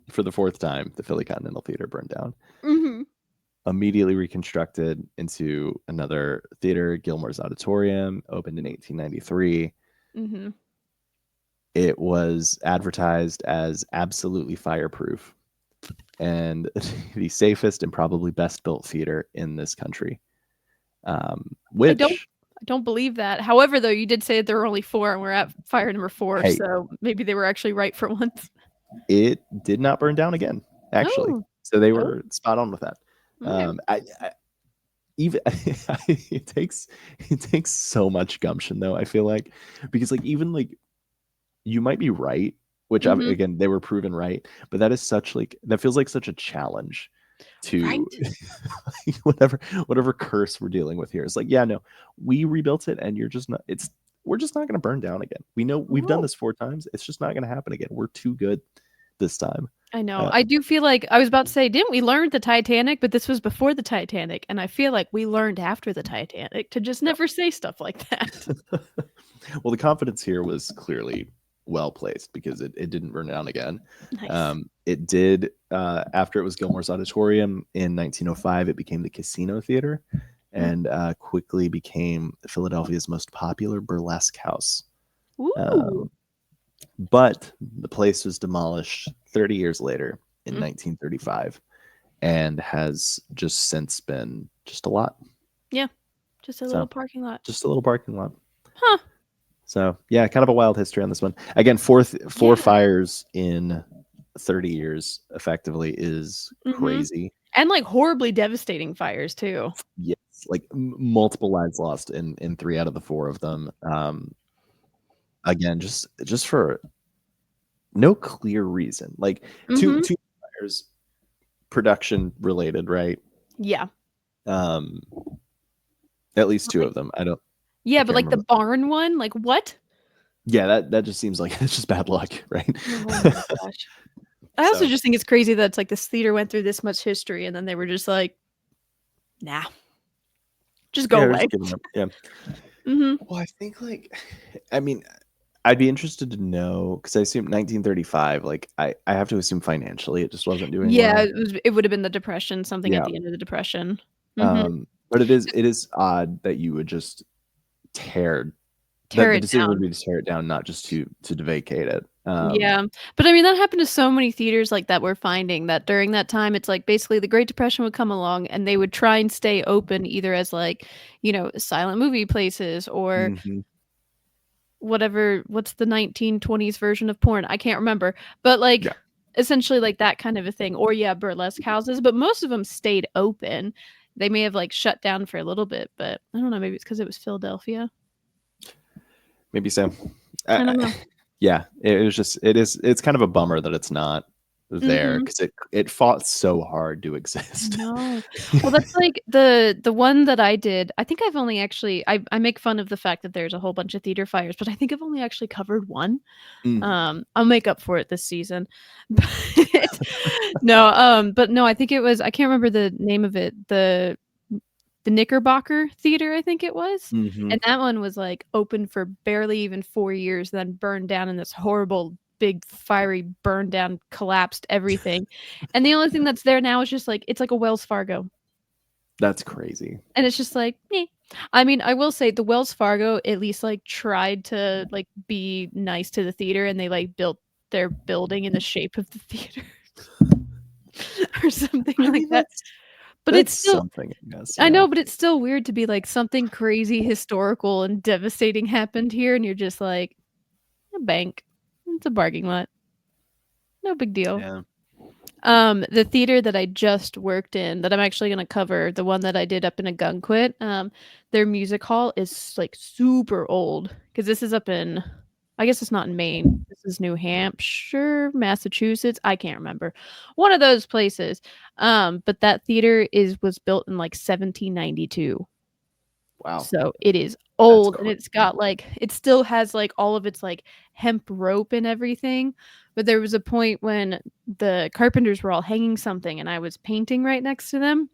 for the 4th time, the Philly Continental Theater burned down. Immediately reconstructed into another theater, Gilmore's Auditorium, opened in 1893. It was advertised as absolutely fireproof and the safest and probably best built theater in this country. Which I don't believe that. However, though, you did say that there were only 4 and we're at fire number 4. So maybe they were actually right for once. It did not burn down again, actually. So they were spot on with that. It takes so much gumption, though, I feel like, because like even like you might be right, which again, they were proven right, but that is that feels like such a challenge to whatever curse we're dealing with here. It's like, yeah, no, we rebuilt it and we're just not going to burn down again. We know we've done this 4 times. It's just not going to happen again. We're too good this time. I know. I do feel like I was about to say, didn't we learn the Titanic? But this was before the Titanic. And I feel like we learned after the Titanic to just never say stuff like that. Well, the confidence here was clearly well placed because it didn't burn down again. Nice. It did after it was Gilmore's Auditorium in 1905. It became the Casino Theater and quickly became Philadelphia's most popular burlesque house. But the place was demolished 30 years later in 1935 and has just since been just a lot. Yeah, just a little parking lot. Just a little parking lot. Huh. So, yeah, kind of a wild history on this one. Again, four fires in 30 years effectively is crazy. And like horribly devastating fires too. Yes, like multiple lives lost in 3 out of the 4 of them. Again, just for no clear reason. Like two fires, production related, right? Yeah. At least 2 of them. Yeah, but like the barn one, like what? Yeah, that just seems like it's just bad luck, right? Oh my gosh. I also just think it's crazy that it's like this theater went through this much history and then they were just like, nah, just go away. Yeah. Well, I think I'd be interested to know because I assume 1935. Like I have to assume financially it just wasn't doing Yeah, well. it would have been the Depression, something at Yeah. the end of the Depression. Mhm. But it is odd that you would just tear Tear that the it decision would down. be to tear it down, not just to vacate it. Yeah, but I mean, that happened to so many theaters like that we're finding that during that time, it's like basically the Great Depression would come along and they would try and stay open either as like, silent movie places or Mhm. what's the 1920s version of porn? I can't remember. But like Yeah. essentially like that kind of a thing. Or yeah, burlesque houses, but most of them stayed open. They may have like shut down for a little bit, but I don't know, maybe it's because it was Philadelphia. Maybe so. I don't know. Yeah, it was just it's kind of a bummer that it's not there Mhm. because it fought so hard to exist. No. Well, that's like the one that I did. I think I've only actually I make fun of the fact that there's a whole bunch of theater fires, but I think I've only actually covered one. Mm. I'll make up for it this season. But no, but no, I think it was I can't remember the name of it. The Knickerbocker Theater, I think it was. Mhm. And that one was like open for barely even 4 years, then burned down in this horrible big fiery burn down, collapsed everything. And the only thing that's there now is just like it's like a Wells Fargo. That's crazy. And it's just like, meh. I mean, I will say the Wells Fargo at least like tried to like be nice to the theater and they like built their building in the shape of the theater or something I like mean, that. But it's that's still something, I guess. I Yeah. know, but it's still weird to be like something crazy historical and devastating happened here and you're just like a bank. It's a parking lot. No big deal. Yeah. The theater that I just worked in that I'm actually gonna cover, the one that I did up in Agunquit, their music hall is like super old because this is up in I guess it's not in Maine. This is New Hampshire, Massachusetts. I can't remember. One of those places. But that theater was built in like 1792. Wow. So it is That's old and it's crazy. got like it still has like all of its like hemp rope and everything. But there was a point when the carpenters were all hanging something and I was painting right next to them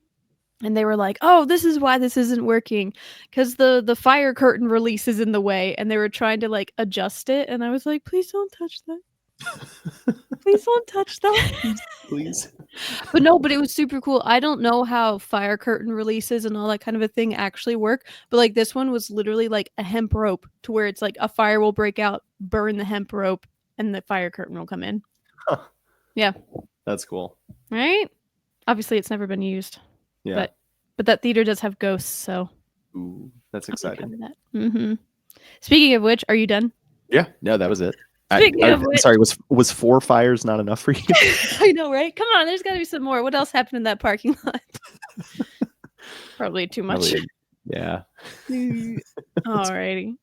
and they were like, "Oh, this is why this isn't working cuz the fire curtain release is in the way." And they were trying to like adjust it and I was like, "Please don't touch that. Please don't touch that." Please. But no, but it was super cool. I don't know how fire curtain releases and all that kind of a thing actually work, but like this one was literally like a hemp rope to where it's like a fire will break out, burn the hemp rope, and the fire curtain will come in. Huh. Yeah. That's cool. Right? Obviously it's never been used. Yeah. But that theater does have ghosts, so Ooh, that's I'm gonna exciting. cover that. Speaking of which, are you done? Yeah. No, that was it. Speaking of which, Sorry, was 4 fires not enough for you? I know, right? Come on, there's got to be some more. What else happened in that parking lot? Probably too much. Probably, yeah. Alrighty.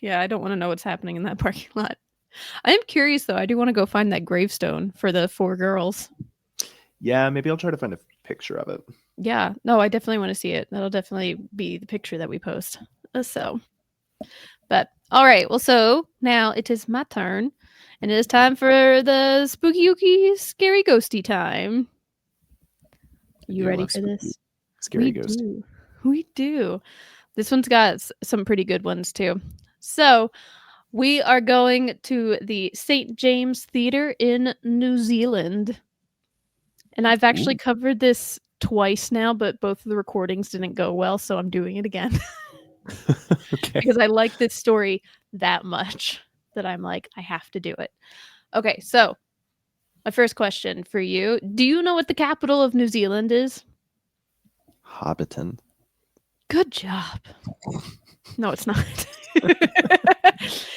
Yeah, I don't want to know what's happening in that parking lot. I am curious though. I do want to go find that gravestone for the 4 girls. Yeah, maybe I'll try to find a picture of it. Yeah, no, I definitely want to see it. That'll definitely be the picture that we post. But all right. Well, so now it is my turn, and it is time for the spooky, ooky, scary, ghosty time. You do ready love for spooky, this? Scary We ghost. do. We do. This one's got some pretty good ones too. So we are going to the St. James Theatre in New Zealand. And I've actually covered this twice now, but both of the recordings didn't go well, so I'm doing it again. Okay. Because I like this story that much that I'm like, I have to do it. Okay, so my first question for you. Do you know what the capital of New Zealand is? Hobbiton. Good job. No, it's not.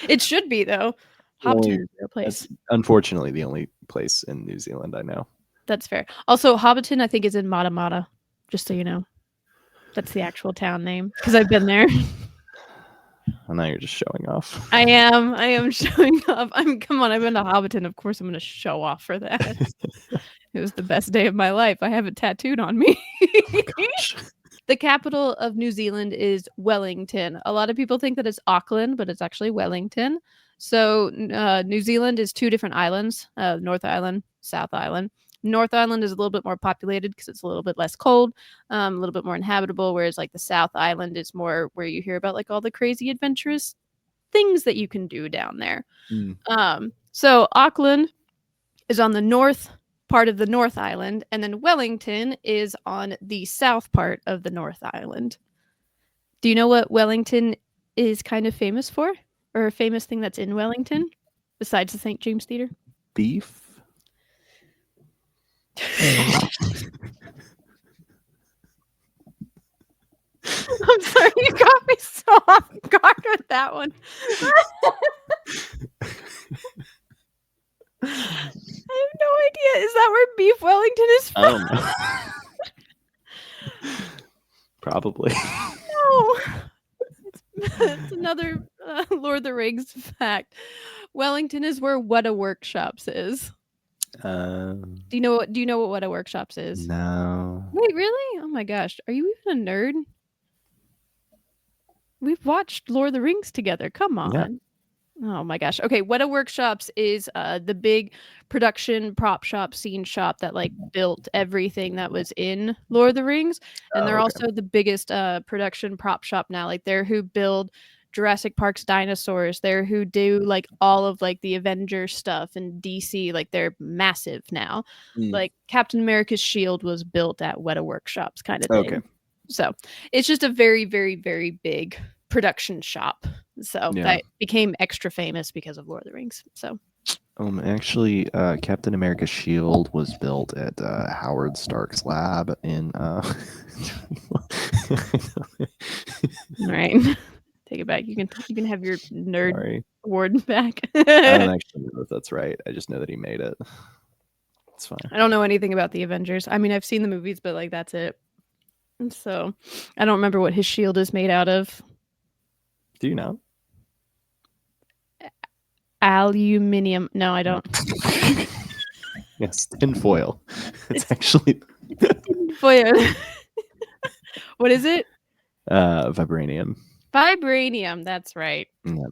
It should be, though. Hobbiton is a real place. That's unfortunately the only place in New Zealand I know. That's fair. Also, Hobbiton, I think, is in Matamata, just so you know. That's the actual town name, because I've been there. And now you're just showing off. I am showing off. Come on, I've been to Hobbiton. Of course, I'm going to show off for that. It was the best day of my life. I have it tattooed on me. Oh, gosh. The capital of New Zealand is Wellington. A lot of people think that it's Auckland, but it's actually Wellington. So New Zealand is 2 different islands, North Island, South Island. North Island is a little bit more populated because it's a little bit less cold, a little bit more inhabitable, whereas like the South Island is more where you hear about like all the crazy adventurous things that you can do down there. Mm. So Auckland is on the north part of the North Island, and then Wellington is on the south part of the North Island. Do you know what Wellington is kind of famous for? Or a famous thing that's in Wellington besides the St. James Theatre? Beef. I'm sorry, you got me so off guard with that one. I have no idea. Is that where Beef Wellington is from? Probably. No. It's another Lord of the Rings fact. Wellington is where Weta Workshops is. Do you know what Weta Workshops is? No. Wait, really? Oh my gosh. Are you even a nerd? We've watched Lord of the Rings together. Come on. Yeah. Oh my gosh. Okay, Weta Workshops is the big production prop shop, scene shop that like built everything that was in Lord of the Rings, and they're also the biggest production prop shop now. Like they're who build Jurassic Park's dinosaurs. They're who do like all of like the Avengers stuff and DC. Like they're massive now. Like Captain America's shield was built at Weta Workshops, kind of thing. Okay. So it's just a very, very, very big production shop. So that became extra famous because of Lord of the Rings. So Actually, Captain America's shield was built at Howard Stark's lab in all right. Take it back. You can have your nerd award back. I don't actually know if that's right. I just know that he made it. It's fine. I don't know anything about the Avengers. I mean, I've seen the movies, but like that's it. And so I don't remember what his shield is made out of. Do you know? Aluminium. No, I don't. Yes, tinfoil. It's actually foil. What is it? vibranium. Vibranium. That's right. Yeah.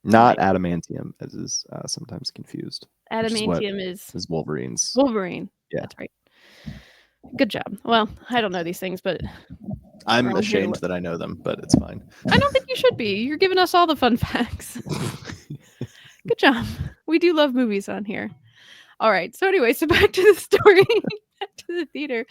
Not adamantium, as is sometimes confused. Adamantium is Wolverine's. Wolverine. Yeah. That's right. Good job. Well, I don't know these things, but I'm ashamed that I know them, but it's fine. I don't think you should be. You're giving us all the fun facts. Good job. We do love movies on here. All right. So anyway, so back to the story, back to the theater.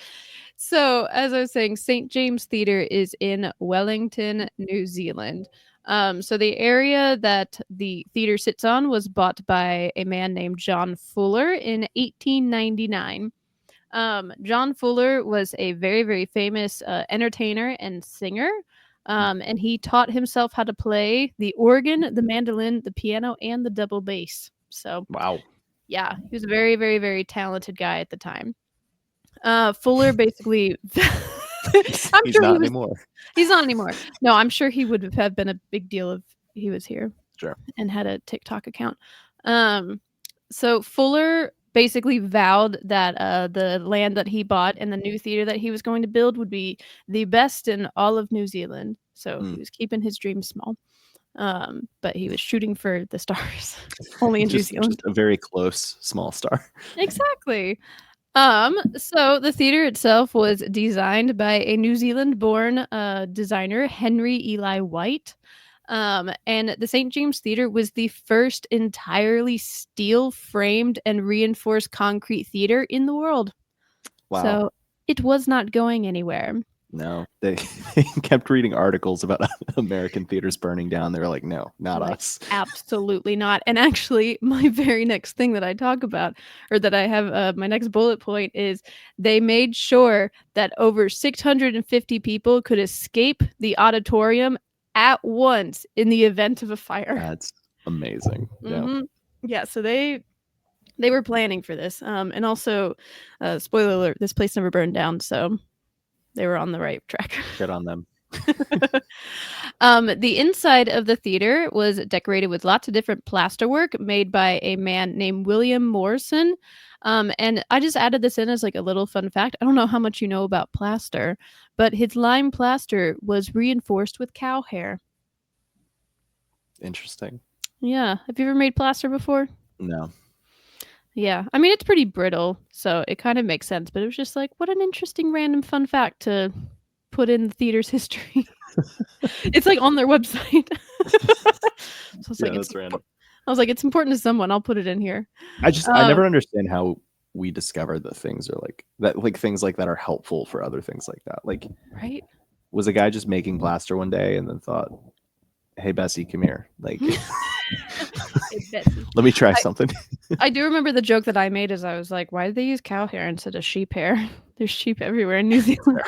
So as I was saying, St. James Theatre is in Wellington, New Zealand. So the area that the theater sits on was bought by a man named John Fuller in 1899. John Fuller was a very, very famous entertainer and singer. And he taught himself how to play the organ, the mandolin, the piano, and the double bass. So, wow. Yeah, he was a very, very, very talented guy at the time. Fuller basically... He's not anymore. He's not anymore. No, I'm sure he would have been a big deal if he was here. Sure. And had a TikTok account. So Fuller basically vowed that the land that he bought and the new theater that he was going to build would be the best in all of New Zealand. So he was keeping his dreams small. But he was shooting for the stars. Only in New Zealand. Just a very close small star. Exactly. So the theater itself was designed by a New Zealand-born designer, Henry Eli White. And the St. James Theatre was the first entirely steel-framed and reinforced concrete theater in the world. Wow. So it was not going anywhere. No, they kept reading articles about American theaters burning down. They were like, no, not us. Absolutely not. And actually, my very next thing that I talk about, or that I have, my next bullet point is they made sure that over 650 people could escape the auditorium at once in the event of a fire. That's amazing. Mm-hmm. Yeah, so they were planning for this. And also, spoiler alert, this place never burned down, so they were on the right track. Good on them. The inside of the theater was decorated with lots of different plasterwork made by a man named William Morrison. And I just added this in as like a little fun fact. I don't know how much you know about plaster, but his lime plaster was reinforced with cow hair. Interesting. Yeah. Have you ever made plaster before? No. Yeah. I mean, it's pretty brittle, so it kind of makes sense, but it was just like, what an interesting random fun fact to put in the theater's history. It's like on their website. So it's like, that's random. I was like, it's important to someone. I'll put it in here. I never understand how we discover that things are like that, like things like that are helpful for other things like that. Like, Right? was a guy just making plaster one day and then thought, "Hey Bessie, come here. Like, Hey, Betsy. let me try something." I do remember the joke that I made is I was like, why did they use cow hair instead of sheep hair? There's sheep everywhere in New Zealand.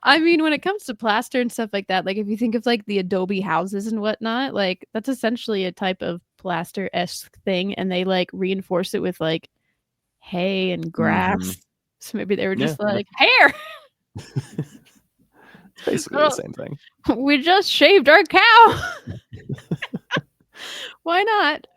I mean, when it comes to plaster and stuff like that, like if you think of like the Adobe houses and whatnot, like that's essentially a type of plaster-esque thing, and they like reinforce it with like hay and grass. So maybe they were just like, hair. It's basically the same thing. We just shaved our cow. Why not?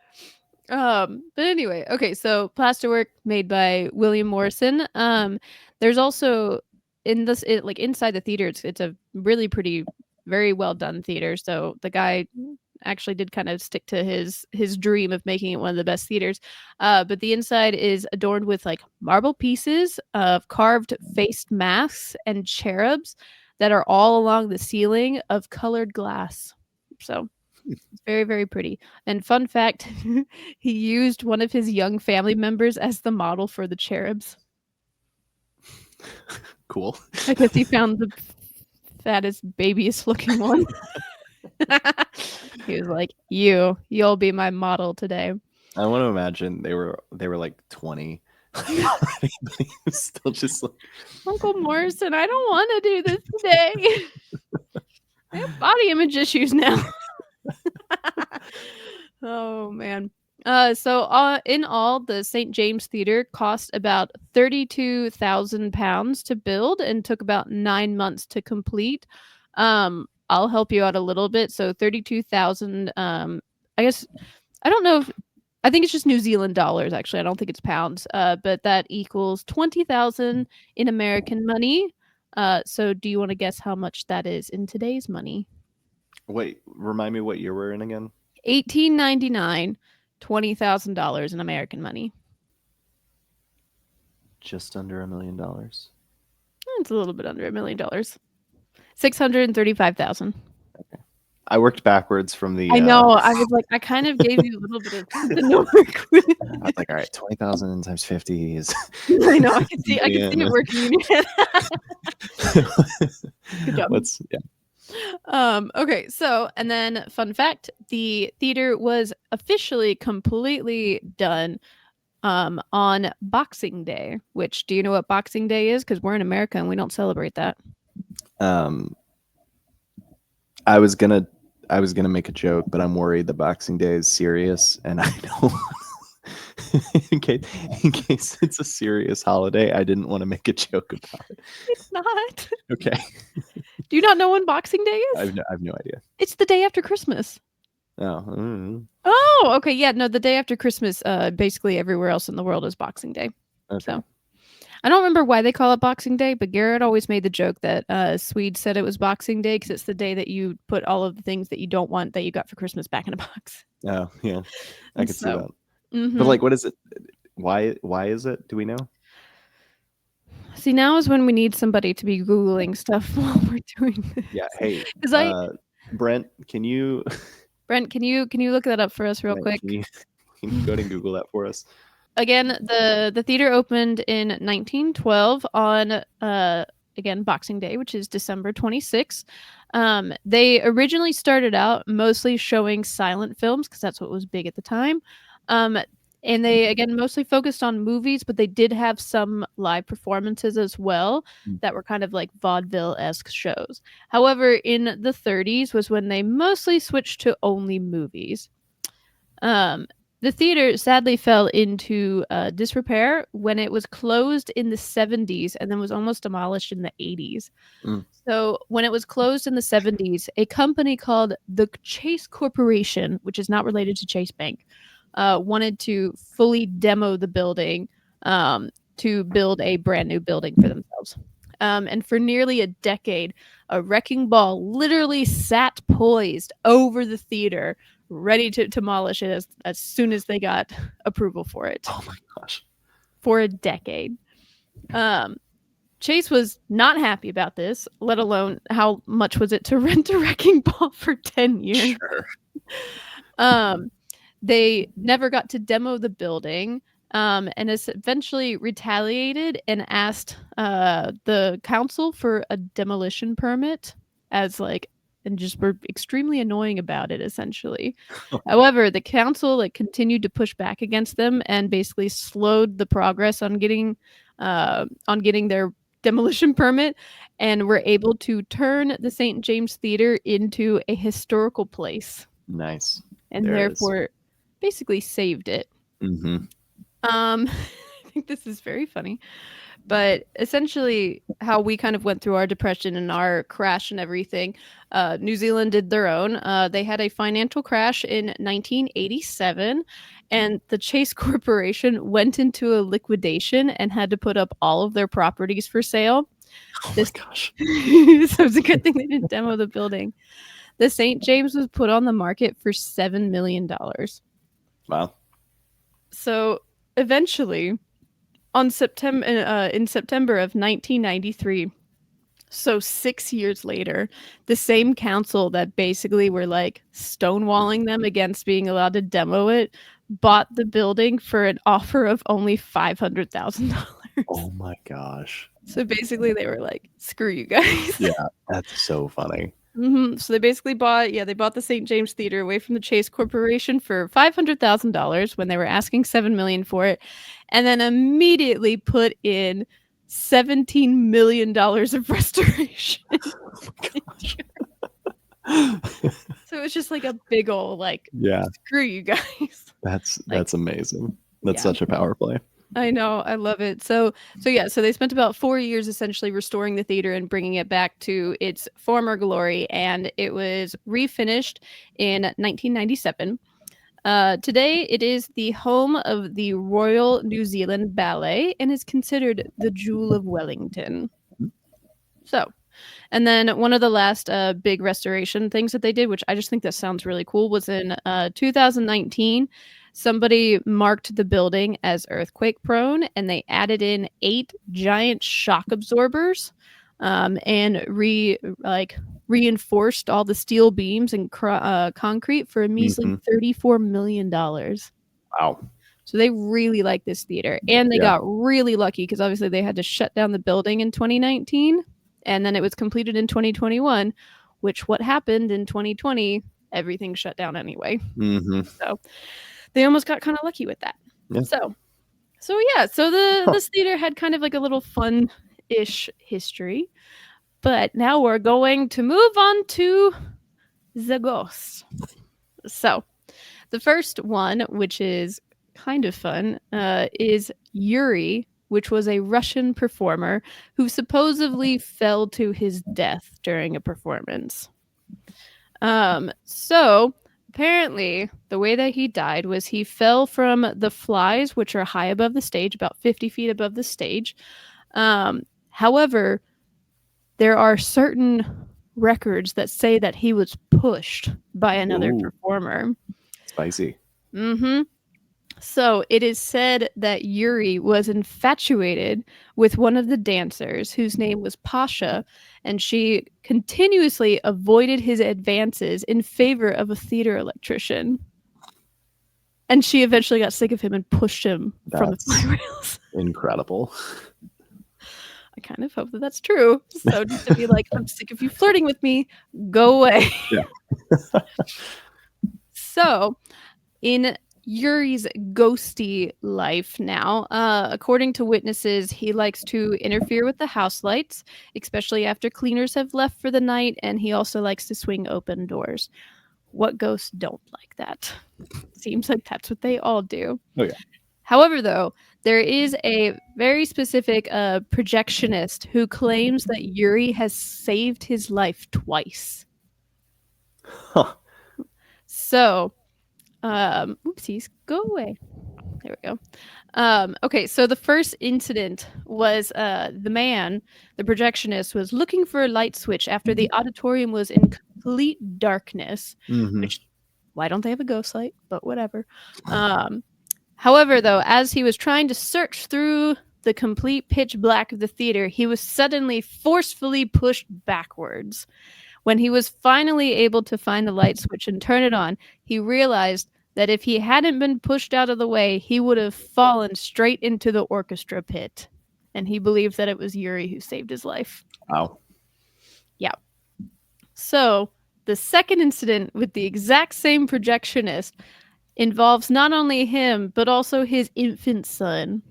But anyway, okay, so plasterwork made by William Morrison. There's also in this like inside the theater, it's a really pretty, very well done theater. So the guy actually did kind of stick to his dream of making it one of the best theaters. But the inside is adorned with like marble pieces of carved faced masks and cherubs that are all along the ceiling of colored glass. So it's very, very pretty. And fun fact, he used one of his young family members as the model for the cherubs. Cool. I guess he found the fattest, babiest looking one. He was like, you'll be my model today. I want to imagine they were like 20. But he was still just like, Uncle Morrison, I don't want to do this today. I have body image issues now. Oh man. So in all, the St. James Theatre cost about £32,000 to build and took about 9 months to complete. I'll help you out a little bit. So 32,000. I guess I don't know if I think it's just New Zealand dollars. Actually, I don't think it's pounds. But that equals 20,000 in American money. So do you want to guess how much that is in today's money? wait, remind me what year we're in again? 1899, $20,000 in American money. Just under $1 million. It's a little bit under $1 million. 635,000. I worked backwards from the. I know. I was like, I kind of gave you a little bit of something to work with. I was like, all right, 20,000 times 50 is. I know. I can see it working in your head. Good job. Okay, so and then fun fact, the theater was officially completely done on Boxing Day, which do you know what Boxing Day is? Because we're in America and we don't celebrate that. I was gonna make a joke, but I'm worried that Boxing Day is serious, and I don't. in case it's a serious holiday, I didn't want to make a joke about it. It's not. Okay. Do you not know when Boxing Day is? I have no idea. It's the day after Christmas. Oh. Oh, okay. Yeah, no, the day after Christmas, basically everywhere else in the world is Boxing Day. Okay. So I don't remember why they call it Boxing Day, but Garrett always made the joke that Swede said it was Boxing Day because it's the day that you put all of the things that you don't want that you got for Christmas back in a box. Oh, yeah. I could see that. Mm-hmm. But like, what is it? Why is it? Do we know? See, now is when we need somebody to be Googling stuff while we're doing this. Yeah. Hey, Brent, can you look that up for us real quick? Can you go ahead and Google that for us? Again, the theater opened in 1912 on again Boxing Day, which is December 26th. They originally started out mostly showing silent films because that's what was big at the time. And they, again, mostly focused on movies, but they did have some live performances as well that were kind of like vaudeville-esque shows. However, in the 30s was when they mostly switched to only movies. The theater sadly fell into disrepair when it was closed in the 70s and then was almost demolished in the 80s. So when it was closed in the 70s, a company called the Chase Corporation, which is not related to Chase Bank, wanted to fully demo the building to build a brand new building for themselves. And for nearly a decade, a wrecking ball literally sat poised over the theater, ready to demolish it as soon as they got approval for it. Oh my gosh. For a decade. Chase was not happy about this, let alone how much was it to rent a wrecking ball for 10 years. Sure. They never got to demo the building, and has eventually retaliated and asked the council for a demolition permit and just were extremely annoying about it, essentially. However, the council continued to push back against them and basically slowed the progress on getting their demolition permit, and were able to turn the St. James Theater into a historical place, Nice. and There it is. therefore basically saved it. Mm-hmm. I think this is very funny, but essentially how we kind of went through our depression and our crash and everything, New Zealand did their own. They had a financial crash in 1987, and the Chase Corporation went into a liquidation and had to put up all of their properties for sale. Oh my gosh. So it's a good thing they didn't demo the building. The St. James was put on the market for $7 million. Wow. So eventually, in September of 1993, so 6 years later, the same council that basically were stonewalling them against being allowed to demo it bought the building for an offer of only $500,000. Oh my gosh. So basically, they were like, "Screw you guys." Yeah, that's so funny. So they basically bought the St. James Theater away from the Chase Corporation for $500,000 when they were asking $7 million for it, and then immediately put in $17 million of restoration. So it was just a big old Yeah, screw you guys. that's amazing. That's yeah. such a power play. I know, I love it. So they spent about 4 years essentially restoring the theater and bringing it back to its former glory, and it was refinished in 1997. Today, it is the home of the Royal New Zealand Ballet and is considered the Jewel of Wellington. So, and then one of the last big restoration things that they did, which I just think that sounds really cool, was in 2019. Somebody marked the building as earthquake prone, and they added in 8 giant shock absorbers, and reinforced all the steel beams and concrete for a measly $34 million. Wow. So they really like this theater, and they got really lucky because obviously they had to shut down the building in 2019, and then it was completed in 2021, which what happened in 2020, everything shut down anyway. So they almost got kind of lucky with that. Yeah. So this theater had kind of a little fun-ish history, but now we're going to move on to the ghosts. So the first one, which is kind of fun, is Yuri, which was a Russian performer who supposedly fell to his death during a performance. So apparently, the way that he died was he fell from the flies, which are high above the stage, about 50 feet above the stage. However, there are certain records that say that he was pushed by another performer. Spicy. So it is said that Yuri was infatuated with one of the dancers whose name was Pasha, and she continuously avoided his advances in favor of a theater electrician. And she eventually got sick of him and pushed him from the fly rails. Incredible. I kind of hope that that's true. So just to be like, I'm sick of you flirting with me, go away. Yeah. So in Yuri's ghosty life now, according to witnesses, he likes to interfere with the house lights, especially after cleaners have left for the night, and he also likes to swing open doors. What ghosts don't like that? Seems like that's what they all do. Oh, yeah. However, though, there is a very specific projectionist who claims that Yuri has saved his life twice. Huh. So, oopsies, go away. There we go. Okay, so the first incident was the projectionist, was looking for a light switch after the auditorium was in complete darkness. Which, why don't they have a ghost light? But whatever. However, though, as he was trying to search through the complete pitch black of the theater, he was suddenly forcefully pushed backwards. When he was finally able to find the light switch and turn it on, he realized that if he hadn't been pushed out of the way, he would have fallen straight into the orchestra pit. And he believed that it was Yuri who saved his life. Wow. Yeah. So, the second incident with the exact same projectionist involves not only him, but also his infant son.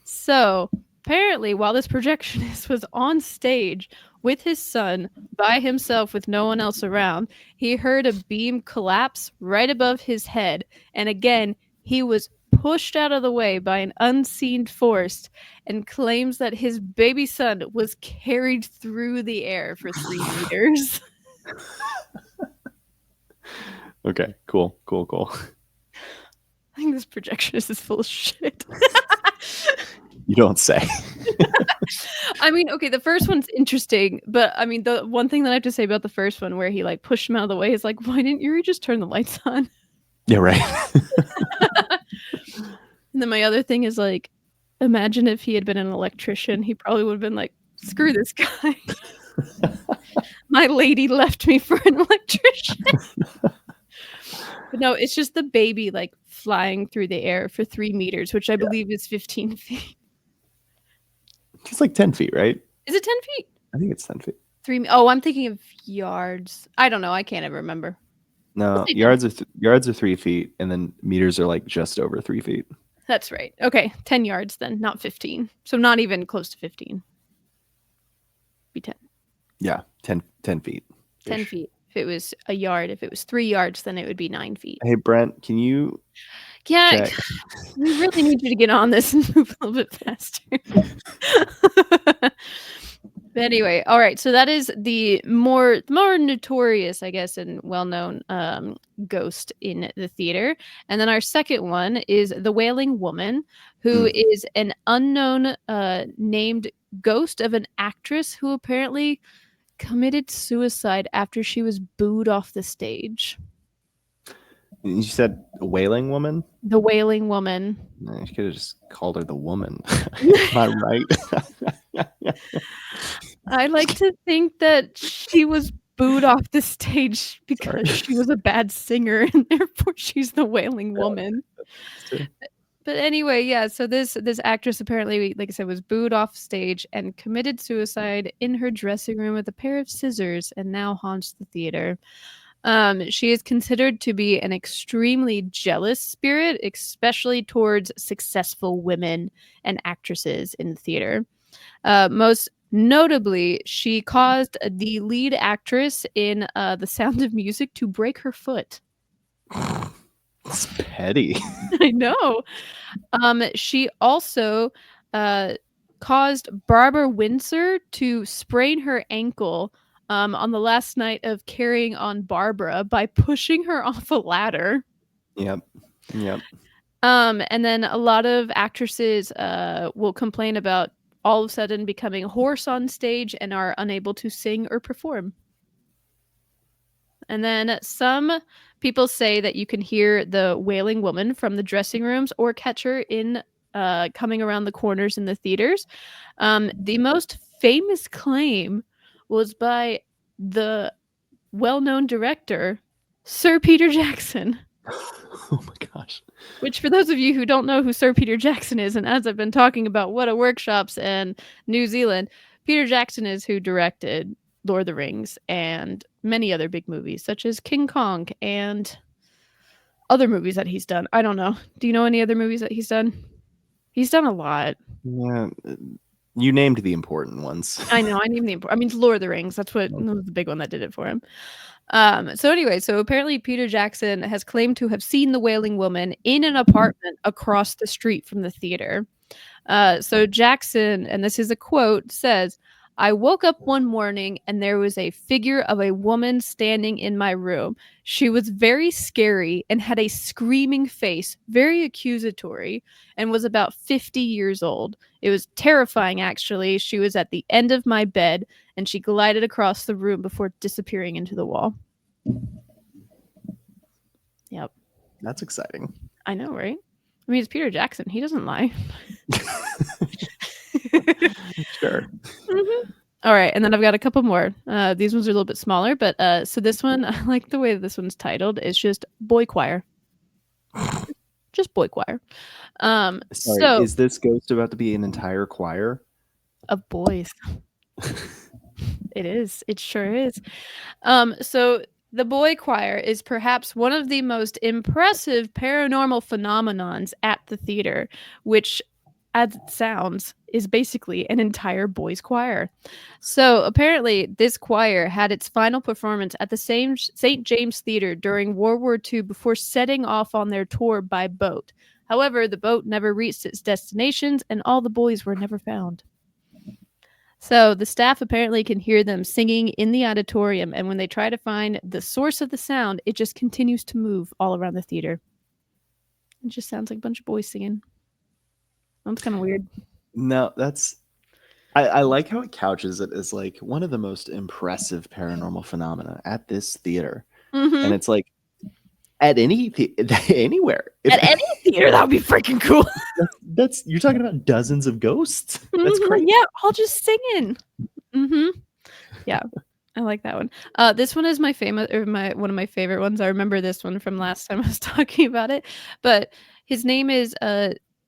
So, apparently, while this projectionist was on stage with his son by himself with no one else around, he heard a beam collapse right above his head. And again, he was pushed out of the way by an unseen force and claims that his baby son was carried through the air for 3 meters. Okay, cool. I think this projectionist is full of shit. You don't say. I mean, okay, the first one's interesting, but I mean, the one thing that I have to say about the first one where he like pushed him out of the way is like, why didn't Yuri just turn the lights on? Yeah, right. And then my other thing is like, imagine if he had been an electrician, he probably would have been like, screw this guy. My lady left me for an electrician. But no, it's just the baby like flying through the air for 3 meters, which I believe is 15 feet. It's like 10 feet, right? Is it 10 feet? I think it's 10 feet. Oh, I'm thinking of yards. I don't know. I can't ever remember. No, yards are 3 feet, and then meters are like just over 3 feet. That's right. Okay, 10 yards then, not 15. So not even close to 15. Be 10. Yeah, 10 feet. 10 feet. If it was a yard, if it was 3 yards, then it would be 9 feet. Hey, Brent, can you Yeah, check? we really need you to get on this and move a little bit faster. But anyway, all right. So that is the more notorious, I guess, and well-known ghost in the theater. And then our second one is the Wailing Woman, who is an unknown named ghost of an actress who apparently committed suicide after she was booed off the stage. You said a wailing woman? The Wailing Woman. You could have just called her the woman. Am I right? I like to think that she was booed off the stage because she was a bad singer, and therefore she's the Wailing Woman. But anyway, yeah. So this actress apparently, like I said, was booed off stage and committed suicide in her dressing room with a pair of scissors, and now haunts the theater. She is considered to be an extremely jealous spirit, especially towards successful women and actresses in the theater. Most notably, she caused the lead actress in The Sound of Music to break her foot. It's petty. I know. She also caused Barbara Windsor to sprain her ankle on the last night of Carrying on Barbara by pushing her off a ladder. Yep. And then a lot of actresses will complain about all of a sudden becoming hoarse on stage and are unable to sing or perform. And then some people say that you can hear the Wailing Woman from the dressing rooms or catch her in coming around the corners in the theaters. The most famous claim was by the well-known director, Sir Peter Jackson. Oh my gosh. Which, for those of you who don't know who Sir Peter Jackson is, and as I've been talking about What a Workshops and New Zealand, Peter Jackson is who directed Lord of the Rings and many other big movies, such as King Kong and other movies that he's done. I don't know. Do you know any other movies that he's done? He's done a lot. Yeah. You named the important ones. I know. I named the important. I mean, Lord of the Rings. That's what was the big one that did it for him. So anyway, so apparently Peter Jackson has claimed to have seen the Wailing Woman in an apartment across the street from the theater. So Jackson, and this is a quote, says, "I woke up one morning and there was a figure of a woman standing in my room. She was very scary and had a screaming face, very accusatory, and was about 50 years old. It was terrifying, actually. She was at the end of my bed and she glided across the room before disappearing into the wall." Yep. That's exciting. I know, right? I mean, it's Peter Jackson. He doesn't lie. Sure. All right, and then I've got a couple more. These ones are a little bit smaller, but so this one, I like the way this one's titled. It's just Boy Choir. Just Boy Choir. Sorry, So is this ghost about to be an entire choir? of boys. It is. It sure is. So the Boy Choir is perhaps one of the most impressive paranormal phenomenons at the theater, which, as it sounds, is basically an entire boys' choir. So apparently, this choir had its final performance at the same St. James Theater during World War II before setting off on their tour by boat. However, the boat never reached its destinations, and all the boys were never found. So the staff apparently can hear them singing in the auditorium, and when they try to find the source of the sound, it just continues to move all around the theater. It just sounds like a bunch of boys singing. That's kind of weird. No, I like how it couches it as like one of the most impressive paranormal phenomena at this theater. And it's like at anywhere. At any theater, that would be freaking cool. That's you're talking about dozens of ghosts. That's crazy. Yeah, all just singing. Yeah, I like that one. This one is my one of my favorite ones. I remember this one from last time I was talking about it. But his name is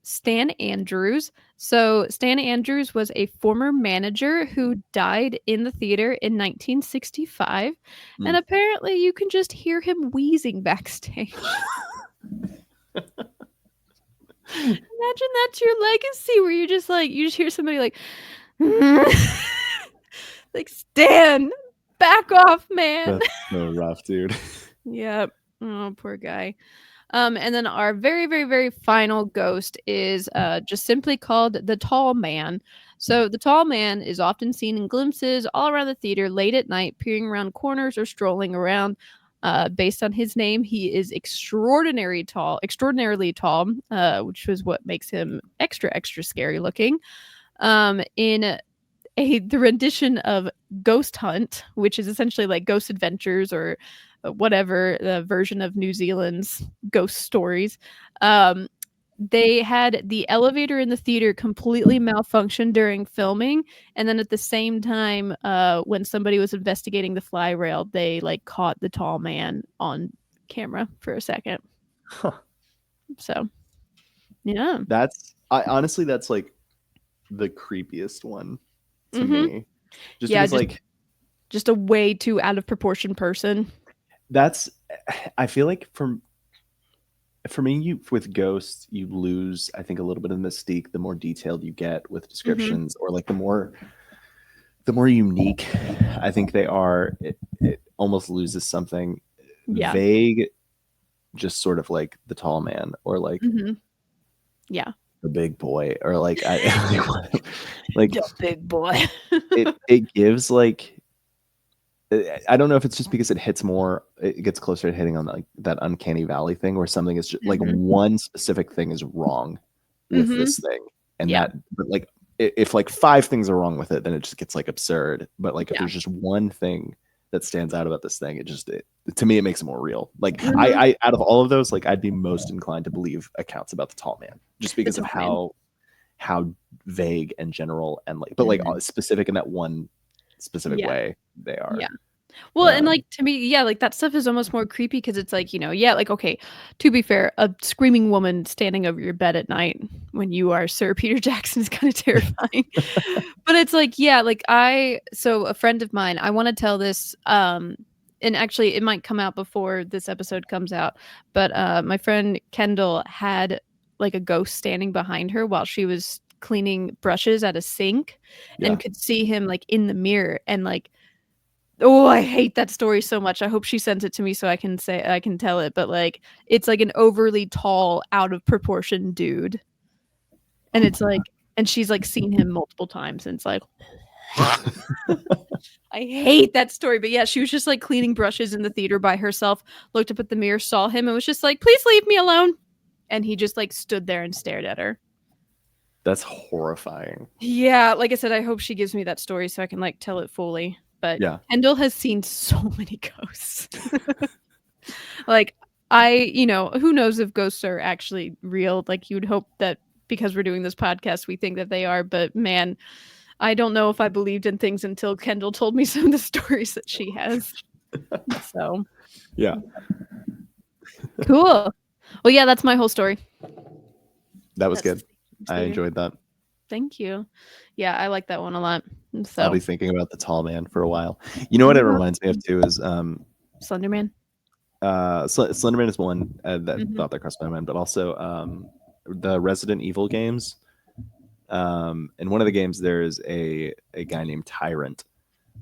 Stan Andrews. So Stan Andrews was a former manager who died in the theater in 1965, and apparently you can just hear him wheezing backstage. Imagine that's your legacy, where you just hear somebody like, like, Stan, back off, man. That's so rough, dude. Yep. Oh, poor guy. And then our very, very, very final ghost is just simply called the Tall Man. So the Tall Man is often seen in glimpses all around the theater late at night, peering around corners or strolling around. Based on his name, he is extraordinarily tall, which is what makes him extra, extra scary looking. In the rendition of Ghost Hunt, which is essentially like Ghost Adventures or whatever, the version of New Zealand's ghost stories. They had the elevator in the theater completely malfunction during filming, and then at the same time, when somebody was investigating the fly rail, they like caught the Tall Man on camera for a second. Huh. So, yeah, honestly, that's like the creepiest one to me. Just a way too out of proportion person. I feel like for me, with ghosts, you lose, I think, a little bit of the mystique the more detailed you get with descriptions, or like the more unique I think they are. It almost loses something vague, just sort of like the Tall Man, or like the big boy, or like like the big boy. it gives like, I don't know if it's just because it hits more, it gets closer to hitting on like that uncanny valley thing, where something is just like one specific thing is wrong with this thing, and but like if like 5 things are wrong with it, then it just gets like absurd. But like if there's just one thing that stands out about this thing, it to me it makes it more real. Like I out of all of those, like I'd be most inclined to believe accounts about the Tall Man, just because of how vague and general and like, but like specific in that one specific way they are. Well, and like to me, like that stuff is almost more creepy because it's like, like, okay, to be fair, a screaming woman standing over your bed at night when you are Sir Peter Jackson is kind of terrifying. But it's like, so a friend of mine, I want to tell this, and actually it might come out before this episode comes out, but my friend Kendall had like a ghost standing behind her while she was cleaning brushes at a sink and could see him like in the mirror, and like, oh, I hate that story so much. I hope she sends it to me so I can tell it. But like, it's like an overly tall, out of proportion dude, and it's like, and she's like seen him multiple times, and it's like, I hate that story. But yeah, she was just like cleaning brushes in the theater by herself, looked up at the mirror, saw him, and was just like, "Please leave me alone." And he just like stood there and stared at her. That's horrifying. Yeah, like I said, I hope she gives me that story so I can like tell it fully. But Kendall has seen so many ghosts. Like, who knows if ghosts are actually real? Like, you would hope that because we're doing this podcast, we think that they are. But man, I don't know if I believed in things until Kendall told me some of the stories that she has. So, Yeah. cool. Well, yeah, that's my whole story. That was That's- good. I enjoyed that. Thank you. Yeah, I like that one a lot. So, I'll be thinking about the tall man for a while. You know what it Mhm. reminds me of too is Slenderman. Slenderman is one that Mhm. thought that crossed my mind, but also the Resident Evil games. In one of the games, there is a guy named Tyrant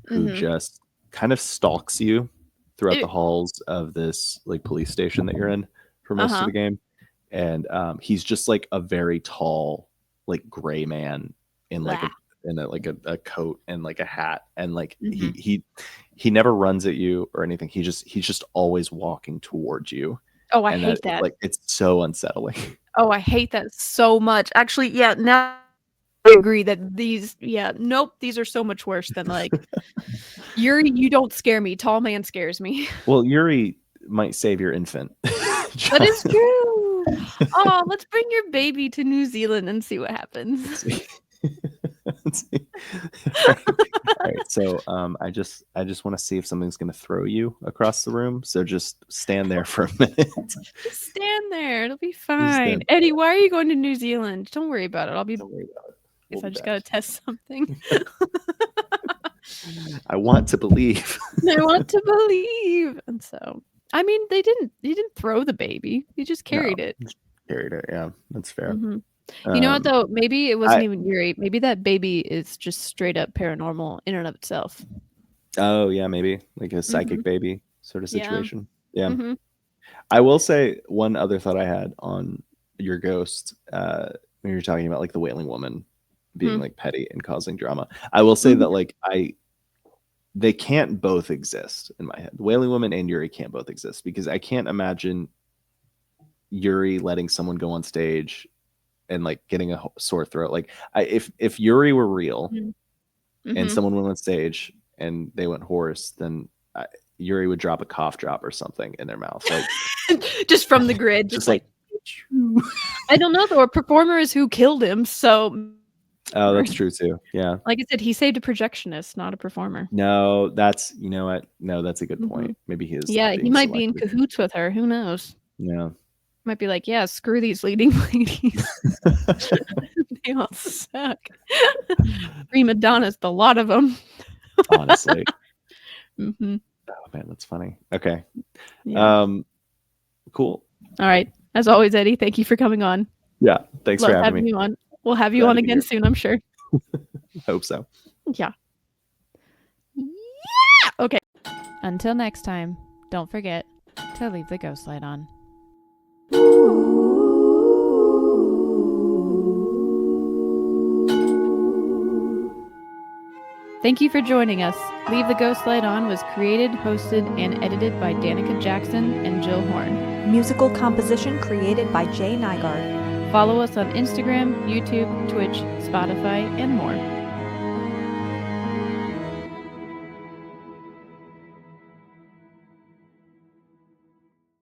who Mhm. just kind of stalks you throughout Ew. the halls of this like police station that you're in for most of Uh-huh. the game, and he's just like a very tall, like gray man in like a coat and like a hat, and like Mhm. he never runs at you or anything. He's just always walking towards you, Oh, I and hate that. like it's so unsettling. Oh, I hate that so much. Actually, yeah, now I agree that these are so much worse than like you don't scare me. Tall man scares me. Well, Yuri might save your infant. That is true. Oh, let's bring your baby to New Zealand and see what happens. All right. So I just want to see if something's gonna throw you across the room. So just stand there for a minute. Just stand there. It'll be stand fine. there. Eddie, why are you going to New Zealand? Don't worry about it. I'll be Don't worry about it. if We'll I be just back. gotta test something. I want to believe. I want to believe. And so I mean he didn't throw the baby. He just carried it. Carried it. Yeah, that's fair. Mhm. You know what though? Maybe it wasn't even Yuri. Maybe that baby is just straight up paranormal in and of itself. Oh yeah, maybe like a psychic baby sort of Yeah. situation. Yeah. Mhm. I will say one other thought I had on your ghost when you're talking about like the Wailing Woman being like petty and causing drama. I will say that like they can't both exist in my head. The Wailing Woman and Yuri can't both exist because I can't imagine Yuri letting someone go on stage and like getting a sore throat. Like if Yuri were real and someone went on stage and they went hoarse, then Yuri would drop a cough drop or something in their mouth, like just from the grid, just like. I don't know though. A performer is who killed him, so Oh, that's true too. Yeah. like I said, he saved a projectionist, not a performer. No, that's you know what? No, that's a good point. Maybe he is. Yeah, he being might be in selective. cahoots with her. Who knows? Yeah. Might be like, yeah, screw these leading ladies. They all suck. Prima donnas, the lot of them. Honestly. Mm-hmm. Oh man, that's funny. Okay. Yeah. Cool. All right. As always, Eddie, thank you for coming on. Yeah. Thanks for Love having me. you on. We'll have you Glad on to be again here. soon, I'm sure. Hope so. Yeah. Yeah. Okay. Until next time, don't forget to leave the ghost light on. Thank you for joining us. Leave the Ghost Light On was created, hosted, and edited by Danica Jackson and Jill Horn. Musical composition created by Jay Nygaard. Follow us on Instagram, YouTube, Twitch, Spotify, and more.